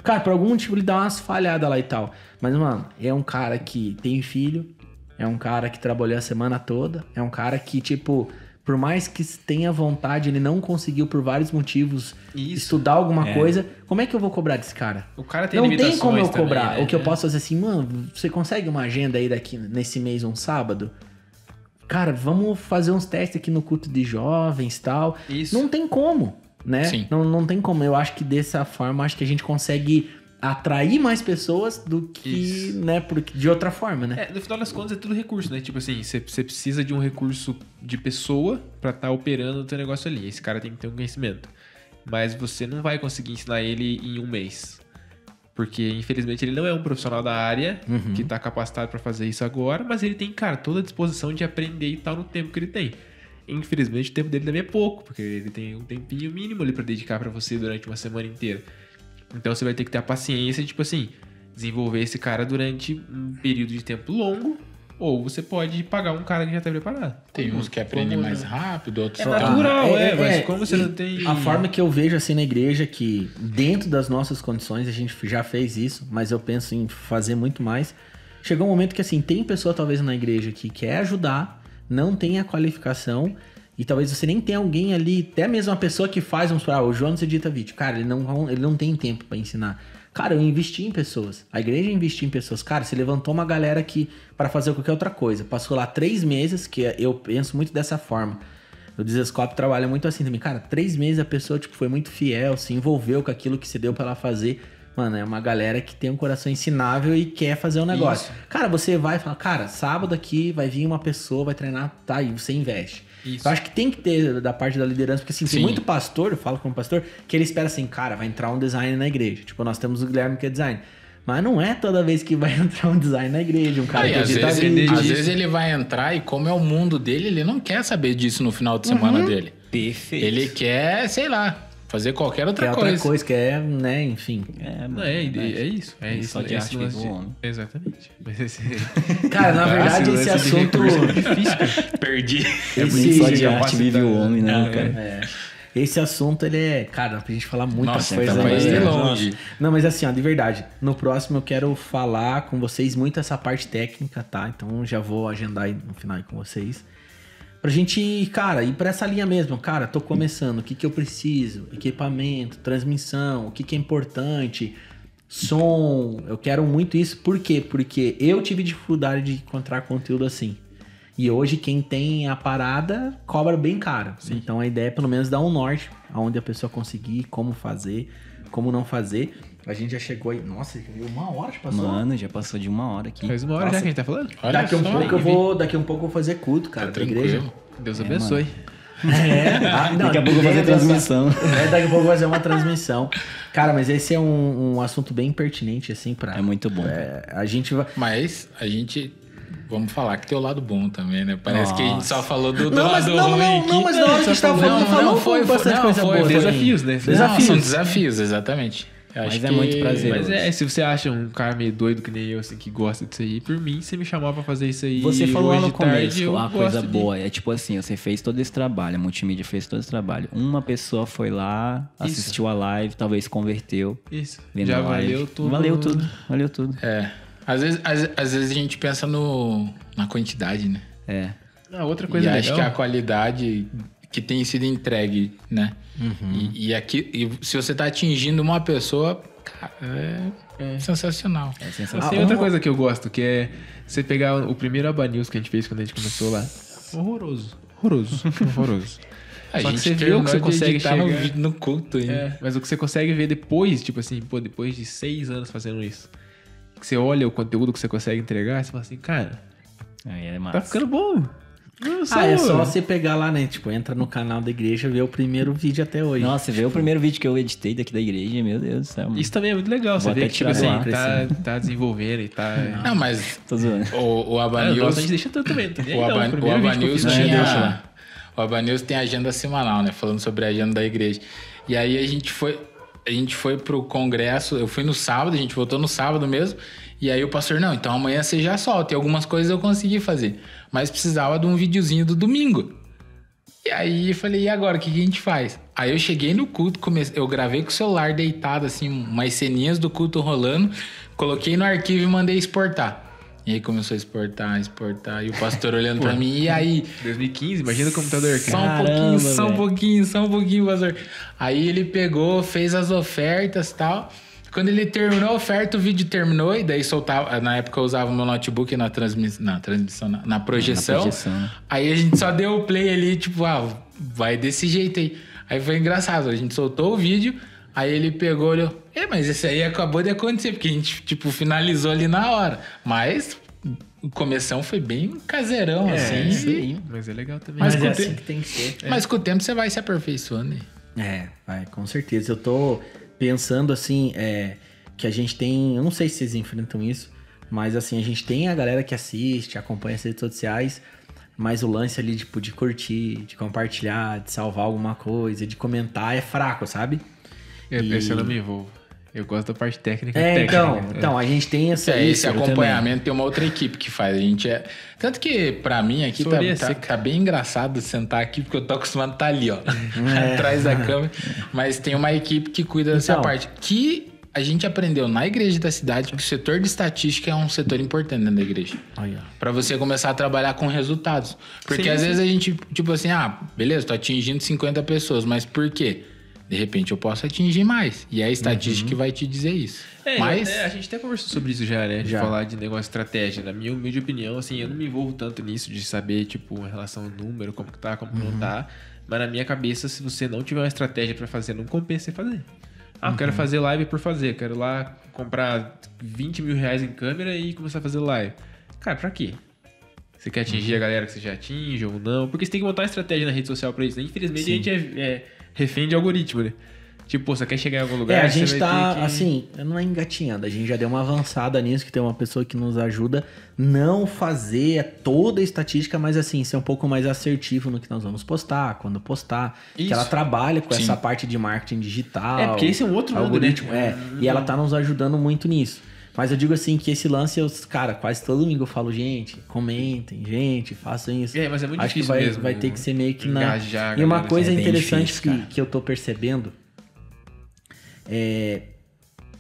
S1: Cara, por algum motivo ele dá umas falhadas lá e tal. Mas, mano, é um cara que tem filho, é um cara que trabalhou a semana toda, é um cara que, tipo... Por mais que tenha vontade, ele não conseguiu por vários motivos estudar alguma coisa. Como é que eu vou cobrar desse cara?
S3: O cara tem
S1: limitações. Não tem como eu cobrar.
S3: Também, né?
S1: O que eu posso fazer assim, mano, você consegue uma agenda aí daqui nesse mês, um sábado? Cara, vamos fazer uns testes aqui no culto de jovens e tal. Isso. Não tem como, né?
S4: Sim.
S1: Não tem como. Eu acho que dessa forma, acho que a gente consegue atrair mais pessoas do que, né, de outra forma, né?
S3: No final das contas é tudo recurso, né? Tipo assim, você precisa de um recurso de pessoa pra estar operando o teu negócio ali. Esse cara tem que ter um conhecimento. Mas você não vai conseguir ensinar ele em um mês. Porque, infelizmente, ele não é um profissional da área que tá capacitado pra fazer isso agora, mas ele tem, cara, toda a disposição de aprender e tal no tempo que ele tem. Infelizmente, o tempo dele também é pouco, porque ele tem um tempinho mínimo ali pra dedicar pra você durante uma semana inteira. Então você vai ter que ter a paciência de, tipo assim, desenvolver esse cara durante um período de tempo longo, ou você pode pagar um cara que já tá preparado.
S4: Tem uns que aprendem mais rápido, outros...
S3: É natural, mas como você não tem...
S1: A forma que eu vejo assim na igreja, que dentro das nossas condições, a gente já fez isso, mas eu penso em fazer muito mais. Chegou um momento que, assim, tem pessoa talvez na igreja que quer ajudar, não tem a qualificação... E talvez você nem tenha alguém ali, até mesmo uma pessoa que faz o Jonas edita vídeo. Cara, ele não tem tempo pra ensinar. Cara, eu investi em pessoas. A igreja investiu em pessoas. Cara, você levantou uma galera que para fazer qualquer outra coisa. Passou lá 3 meses, que eu penso muito dessa forma. O Desescope trabalha muito assim também. Cara, 3 meses a pessoa tipo, foi muito fiel, se envolveu com aquilo que se deu pra ela fazer. Mano, é uma galera que tem um coração ensinável e quer fazer um negócio. Isso. Cara, você vai e fala, cara, sábado aqui vai vir uma pessoa, vai treinar, tá, e você investe. Isso. Eu acho que tem que ter da parte da liderança, porque assim, tem muito pastor, eu falo como pastor, que ele espera assim, cara, vai entrar um designer na igreja. Tipo, nós temos o Guilherme que é designer. Mas não é toda vez que vai entrar um design na igreja, um cara que edita vídeo.
S4: Às vezes ele vai entrar e como é o mundo dele, ele não quer saber disso no final de semana dele.
S2: Perfeito.
S4: Ele quer, sei lá, fazer qualquer outra coisa.
S1: Outra coisa, quer, né, enfim.
S3: É isso. É isso.
S2: Só de arte do homem.
S3: Exatamente.
S1: Cara, na verdade, esse assunto...
S3: difícil, cara.
S4: Perdi.
S2: Só de arte vive o homem, né, cara?
S1: Esse assunto, ele é... Cara, pra gente falar muita coisa.
S4: Tá
S1: né?
S4: longe.
S1: Não, mas assim, ó, de verdade. No próximo eu quero falar com vocês muito essa parte técnica, tá? Então já vou agendar aí no final aí com vocês. Pra gente, cara, ir pra essa linha mesmo. Cara, tô começando. O que eu preciso? Equipamento, transmissão. O que é importante? Som. Eu quero muito isso. Por quê? Porque eu tive dificuldade de encontrar conteúdo assim. E hoje quem tem a parada cobra bem caro. Sim. Então a ideia é pelo menos dar um norte aonde a pessoa conseguir, como fazer, como não fazer. A gente já chegou aí. Nossa, 1 hora já passou?
S2: Mano, já passou de 1 hora aqui.
S3: Faz 1 hora já que a gente tá falando?
S1: Daqui a um pouco eu vou fazer culto, cara, da igreja.
S3: Deus abençoe.
S2: Daqui a pouco eu vou fazer transmissão.
S1: Daqui a pouco eu vou fazer uma transmissão. Cara, mas esse é um assunto bem pertinente, assim, pra...
S2: É muito bom.
S1: A gente vai...
S4: Mas a gente... Vamos falar que tem o lado bom também, né? Parece que a gente só falou do lado ruim.
S1: Não, mas na hora que a gente tava falando, foi bastante coisa boa.
S3: Desafios, né?
S4: São desafios, exatamente.
S2: Mas é muito prazeroso.
S3: Mas se você acha um cara meio doido que nem eu, assim, que gosta disso aí, por mim, você me chamou pra fazer isso aí.
S2: Você falou lá no começo, uma coisa boa. É tipo assim, você fez todo esse trabalho, a multimídia fez todo esse trabalho. Uma pessoa foi lá, assistiu a live, talvez converteu.
S3: Isso. Já valeu tudo.
S2: Valeu tudo.
S4: É. Às vezes a gente pensa na quantidade, né?
S2: É.
S3: Outra coisa legal.
S4: Acho que a qualidade que tem sido entregue, né? Uhum. E se você tá atingindo uma pessoa, cara, é sensacional.
S2: É sensacional.
S3: Tem outra coisa que eu gosto, que é você pegar o primeiro Aba News que a gente fez quando a gente começou lá. Horroroso.
S4: A
S3: Só
S4: gente
S3: que você vê o que você consegue chegar
S4: no culto aí.
S3: Mas o que você consegue ver depois, tipo assim, depois de 6 anos fazendo isso, que você olha o conteúdo que você consegue entregar, você fala assim, cara,
S2: aí é massa.
S3: Tá ficando bom.
S1: É só você pegar lá, né? Tipo, entra no canal da igreja e ver o primeiro vídeo até hoje.
S2: Nossa, vê o primeiro vídeo que eu editei daqui da igreja, meu Deus do céu. Mano.
S3: Isso também é muito legal, você vê que tipo assim, tá desenvolvendo e tá...
S4: Não, mas
S2: tô zoando.
S4: O Aba News...
S3: a gente deixa tanto também.
S4: O Aba News tinha... O Aba News tem a agenda semanal, né? Falando sobre a agenda da igreja. E aí a gente foi pro congresso, eu fui no sábado, a gente voltou no sábado mesmo, e aí o pastor, não, então amanhã você já solta, e algumas coisas eu consegui fazer, mas precisava de um videozinho do domingo. E aí eu falei, e agora, o que a gente faz? Aí eu cheguei no culto, eu gravei com o celular deitado, assim, umas ceninhas do culto rolando, coloquei no arquivo e mandei exportar. E aí começou a exportar, e o pastor olhando pra mim, e aí...
S3: 2015, imagina o computador.
S4: Só um pouquinho, pastor. Aí ele pegou, fez as ofertas e tal. Quando ele terminou a oferta, o vídeo terminou, e daí soltava... Na época eu usava o meu notebook na projeção. Aí a gente só deu o play ali, tipo, vai desse jeito aí. Aí foi engraçado, a gente soltou o vídeo... Aí ele pegou, olhou, mas esse aí acabou de acontecer, porque a gente, tipo, finalizou ali na hora. Mas o começão foi bem caseirão, assim.
S3: Sim. Mas é legal também.
S1: Mas é assim que tem que ser.
S4: Mas com o tempo você vai se aperfeiçoando.
S1: Vai, com certeza. Eu tô pensando, assim, que a gente tem... Eu não sei se vocês enfrentam isso, mas, assim, a gente tem a galera que assiste, acompanha as redes sociais... Mas o lance ali, tipo, de curtir, de compartilhar, de salvar alguma coisa, de comentar, é fraco, sabe?
S3: Esse eu não me envolvo. Eu gosto da parte técnica.
S1: Então, a gente tem
S4: esse acompanhamento, tem uma outra equipe que faz. A gente Tanto que, pra mim, aqui tá bem engraçado sentar aqui, porque eu tô acostumado a estar ali, ó. Atrás da câmera. Mas tem uma equipe que cuida dessa parte. Que a gente aprendeu na igreja da cidade que o setor de estatística é um setor importante dentro da igreja. Pra você começar a trabalhar com resultados. Porque às vezes a gente, tipo assim, beleza, tô atingindo 50 pessoas, mas por quê? De repente eu posso atingir mais. E é a estatística que vai te dizer isso. Mas
S3: a gente até conversou sobre isso já, né? De falar de negócio de estratégia. Na minha humilde opinião, assim, eu não me envolvo tanto nisso de saber, tipo, em relação ao número, como que tá, como que não tá. Mas na minha cabeça, se você não tiver uma estratégia pra fazer, não compensa você fazer. Eu quero fazer live por fazer. Quero lá comprar 20 mil reais em câmera e começar a fazer live. Cara, pra quê? Você quer atingir a galera que você já atinge ou não? Porque você tem que montar uma estratégia na rede social pra isso, né? Infelizmente, a gente é refém de algoritmo, né? Tipo, você quer chegar em algum lugar...
S1: a gente tá, assim, não é engatinhando. A gente já deu uma avançada nisso, que tem uma pessoa que nos ajuda não fazer toda a estatística, mas assim, ser um pouco mais assertivo no que nós vamos postar, quando postar. Isso. Que ela trabalha com essa parte de marketing digital.
S3: Porque esse é um outro algoritmo,
S1: né? E ela tá nos ajudando muito nisso. Mas eu digo assim, que esse lance, cara, quase todo domingo eu falo, gente, comentem, gente, façam isso.
S3: Mas é muito
S1: Acho
S3: difícil
S1: que
S3: mesmo.
S1: Vai ter que ser meio que
S3: engajar,
S1: E uma coisa interessante
S2: difícil,
S1: que eu tô percebendo,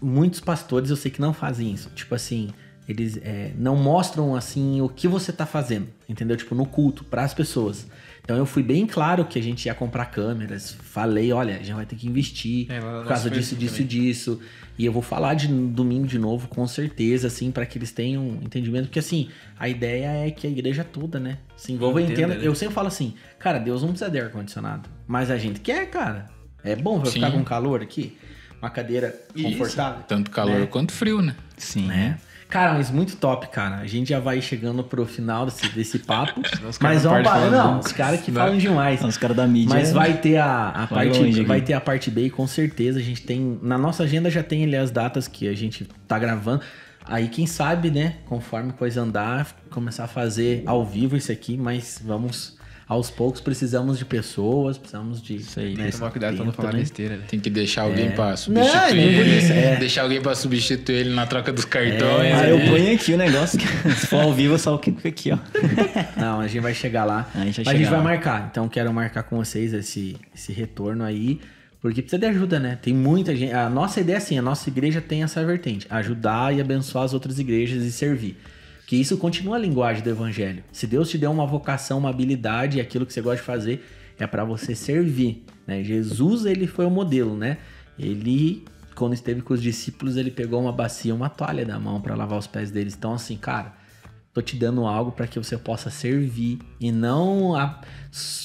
S1: muitos pastores eu sei que não fazem isso. Tipo assim, eles não mostram assim o que você tá fazendo, entendeu? Tipo, no culto, pras pessoas. Então eu fui bem claro que a gente ia comprar câmeras. Falei, olha, a gente vai ter que investir por causa disso. E eu vou falar de domingo de novo, com certeza, assim, para que eles tenham entendimento. Porque, assim, a ideia é que a igreja toda, né, se envolva e entenda. Né? Eu sempre falo assim, cara, Deus não precisa de ar-condicionado. Mas a gente quer, cara. É bom, vai ficar com calor aqui. Uma cadeira confortável.
S4: Tanto calor quanto frio, né?
S2: Sim.
S1: Cara, mas muito top, cara. A gente já vai chegando pro final desse papo.
S3: Mas
S1: vamos parar. Não, os caras que falam demais.
S2: Os caras da mídia.
S1: Mas vai ter a parte B e com certeza a gente tem... Na nossa agenda já tem ali as datas que a gente tá gravando. Aí quem sabe, né, conforme coisa andar, começar a fazer ao vivo isso aqui, mas vamos... Aos poucos precisamos de pessoas, precisamos de...
S2: Isso aí,
S3: né? Tomar cuidado pra não falar besteira, né?
S4: Tem que deixar alguém pra substituir ele. Deixar alguém pra substituir ele na troca dos cartões.
S2: Eu ponho aqui o negócio. Se for ao vivo, eu só o que aqui, ó.
S1: Não, a gente vai chegar lá. A gente vai marcar. Então, quero marcar com vocês esse retorno aí. Porque precisa de ajuda, né? Tem muita gente... A nossa ideia é assim, a nossa igreja tem essa vertente. Ajudar e abençoar as outras igrejas e servir. Que isso continua a linguagem do evangelho. Se Deus te deu uma vocação, uma habilidade, aquilo que você gosta de fazer é para você servir, né? Jesus, ele foi o modelo, né? Ele, quando esteve com os discípulos, ele pegou uma bacia, uma toalha da mão para lavar os pés deles. Então, assim, cara, tô te dando algo para que você possa servir e não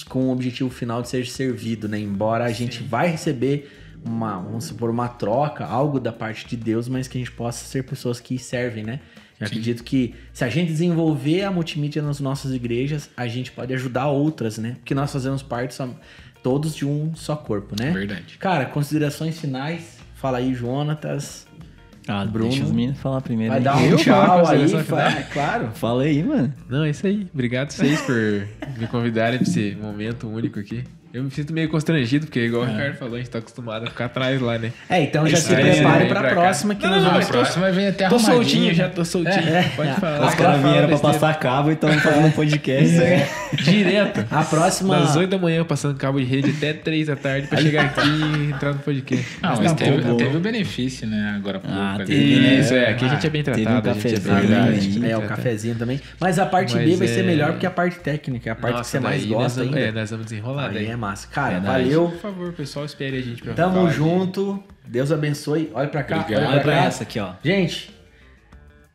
S1: com o objetivo final de ser servido, né? Embora a gente vai receber vamos supor, uma troca, algo da parte de Deus, mas que a gente possa ser pessoas que servem, né? Eu acredito que se a gente desenvolver a multimídia nas nossas igrejas, a gente pode ajudar outras, né? Porque nós fazemos parte todos de um só corpo, né?
S4: Verdade.
S1: Cara, considerações finais. Fala aí, Jonatas.
S2: Bruno. Deixa os meninos falar primeiro.
S1: Vai dar um tchau aí, claro.
S2: Fala aí, mano.
S3: Não, é isso aí. Obrigado vocês por me convidarem pra esse momento único aqui. Eu me sinto meio constrangido, porque igual o Ricardo falou, a gente tá acostumado a ficar atrás lá, né?
S1: Então já se prepare pra próxima que nós vamos...
S4: A próxima vai vir até
S3: Tô soltinho, já tô soltinho. Pode falar.
S2: Os caras vieram pra passar cabo e estão fazendo um podcast.
S3: Direto.
S1: A próxima...
S3: Das 8 da manhã, passando cabo de rede até 3 da tarde pra chegar aqui e entrar no podcast.
S4: Mas teve o benefício, né? Agora pouco.
S2: Teve, né?
S3: Isso, aqui a gente é bem tratado.
S2: Teve um cafezinho.
S1: O cafezinho também. Mas a parte B vai ser melhor porque a parte técnica é a parte que você mais gosta ainda.
S3: Nós vamos desenrolar daí.
S1: É massa. Cara, valeu.
S3: Por favor, pessoal, espere a gente pra
S1: Tamo junto. Deus abençoe. Olha pra cá.
S4: Obrigado.
S2: Olha pra essa aqui, ó.
S1: Gente,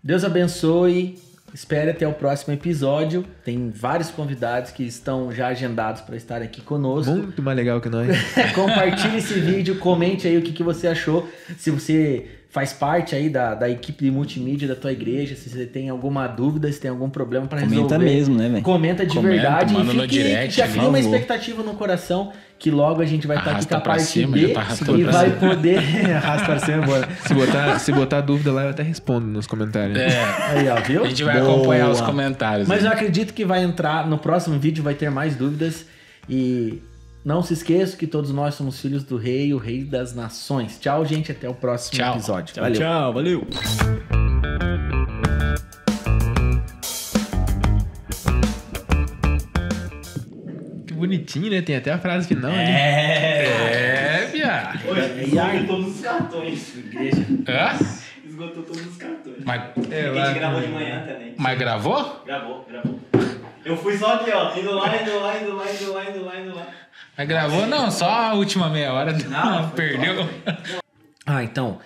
S1: Deus abençoe. Espere até o próximo episódio. Tem vários convidados que estão já agendados para estar aqui conosco.
S3: Muito mais legal que nós.
S1: Compartilhe esse vídeo, comente aí o que você achou. Se você faz parte aí da equipe de multimídia da tua igreja, se você tem alguma dúvida, se tem algum problema para resolver.
S2: Comenta mesmo, né, velho?
S1: Comenta de verdade
S4: manda
S1: e
S4: no direct,
S1: já cria uma expectativa no coração que logo a gente vai estar aqui com a parte
S4: cima,
S1: B e vai
S4: cima.
S1: poder... Arrasta pra cima, bora.
S3: Se botar dúvida lá, eu até respondo nos comentários.
S1: Aí, ó, viu?
S4: A gente vai acompanhar os comentários.
S1: Mas eu acredito que vai entrar no próximo vídeo, vai ter mais dúvidas. E não se esqueça que todos nós somos filhos do Rei, o Rei das Nações. Tchau, gente. Até o próximo episódio. Valeu.
S2: Tchau, valeu.
S3: Que bonitinho, né? Tem até a frase final ali.
S4: Viado.
S5: Esgotou todos os cartões. Igreja. Esgotou todos os cartões.
S4: Mas
S5: a gente gravou de manhã também.
S4: Mas gravou?
S5: Gravou. Eu fui só aqui, ó. Indo lá.
S4: Mas gravou? Não, só a última meia hora.
S5: Não,
S4: perdeu.
S1: Ah, então.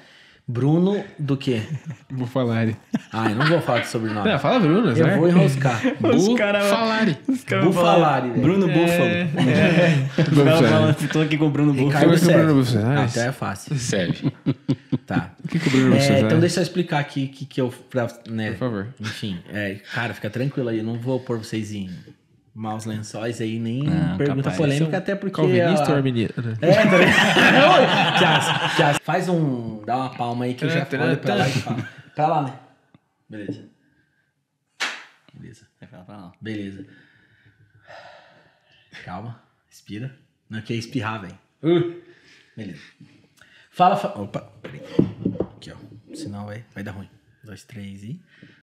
S1: Bruno do quê?
S3: Vou falar.
S1: Ah, eu não vou falar de sobrenome.
S3: Não, fala Bruno,
S1: Eu vou enroscar.
S4: Bufalari.
S1: Bufalari, velho.
S2: Bruno Búfalo. O cara fala, tô aqui com o Bruno Búfalo.
S1: Ricardo
S3: Como é que o Bruno
S1: Sérgio.
S3: Búfalo?
S1: Ah, então é fácil.
S4: Serve.
S1: Tá.
S3: O que o Bruno Búfalo
S1: Então
S3: faz?
S1: deixa eu explicar aqui que eu... né,
S3: Por favor.
S1: Enfim, cara, fica tranquilo aí. Eu não vou pôr vocês em maus lençóis aí, nem
S2: Não,
S1: pergunta
S2: capaz.
S1: polêmica, até porque...
S3: Calvinista ou arminiano?
S1: É, tá ligado? Tias, faz dá uma palma aí que eu já olho pra lá e falo. Pra lá, né? Beleza. Beleza. Calma, respira. Não quer espirrar, velho. Beleza. Opa, peraí. Aqui, ó. Senão vai dar ruim. 2, 3 e...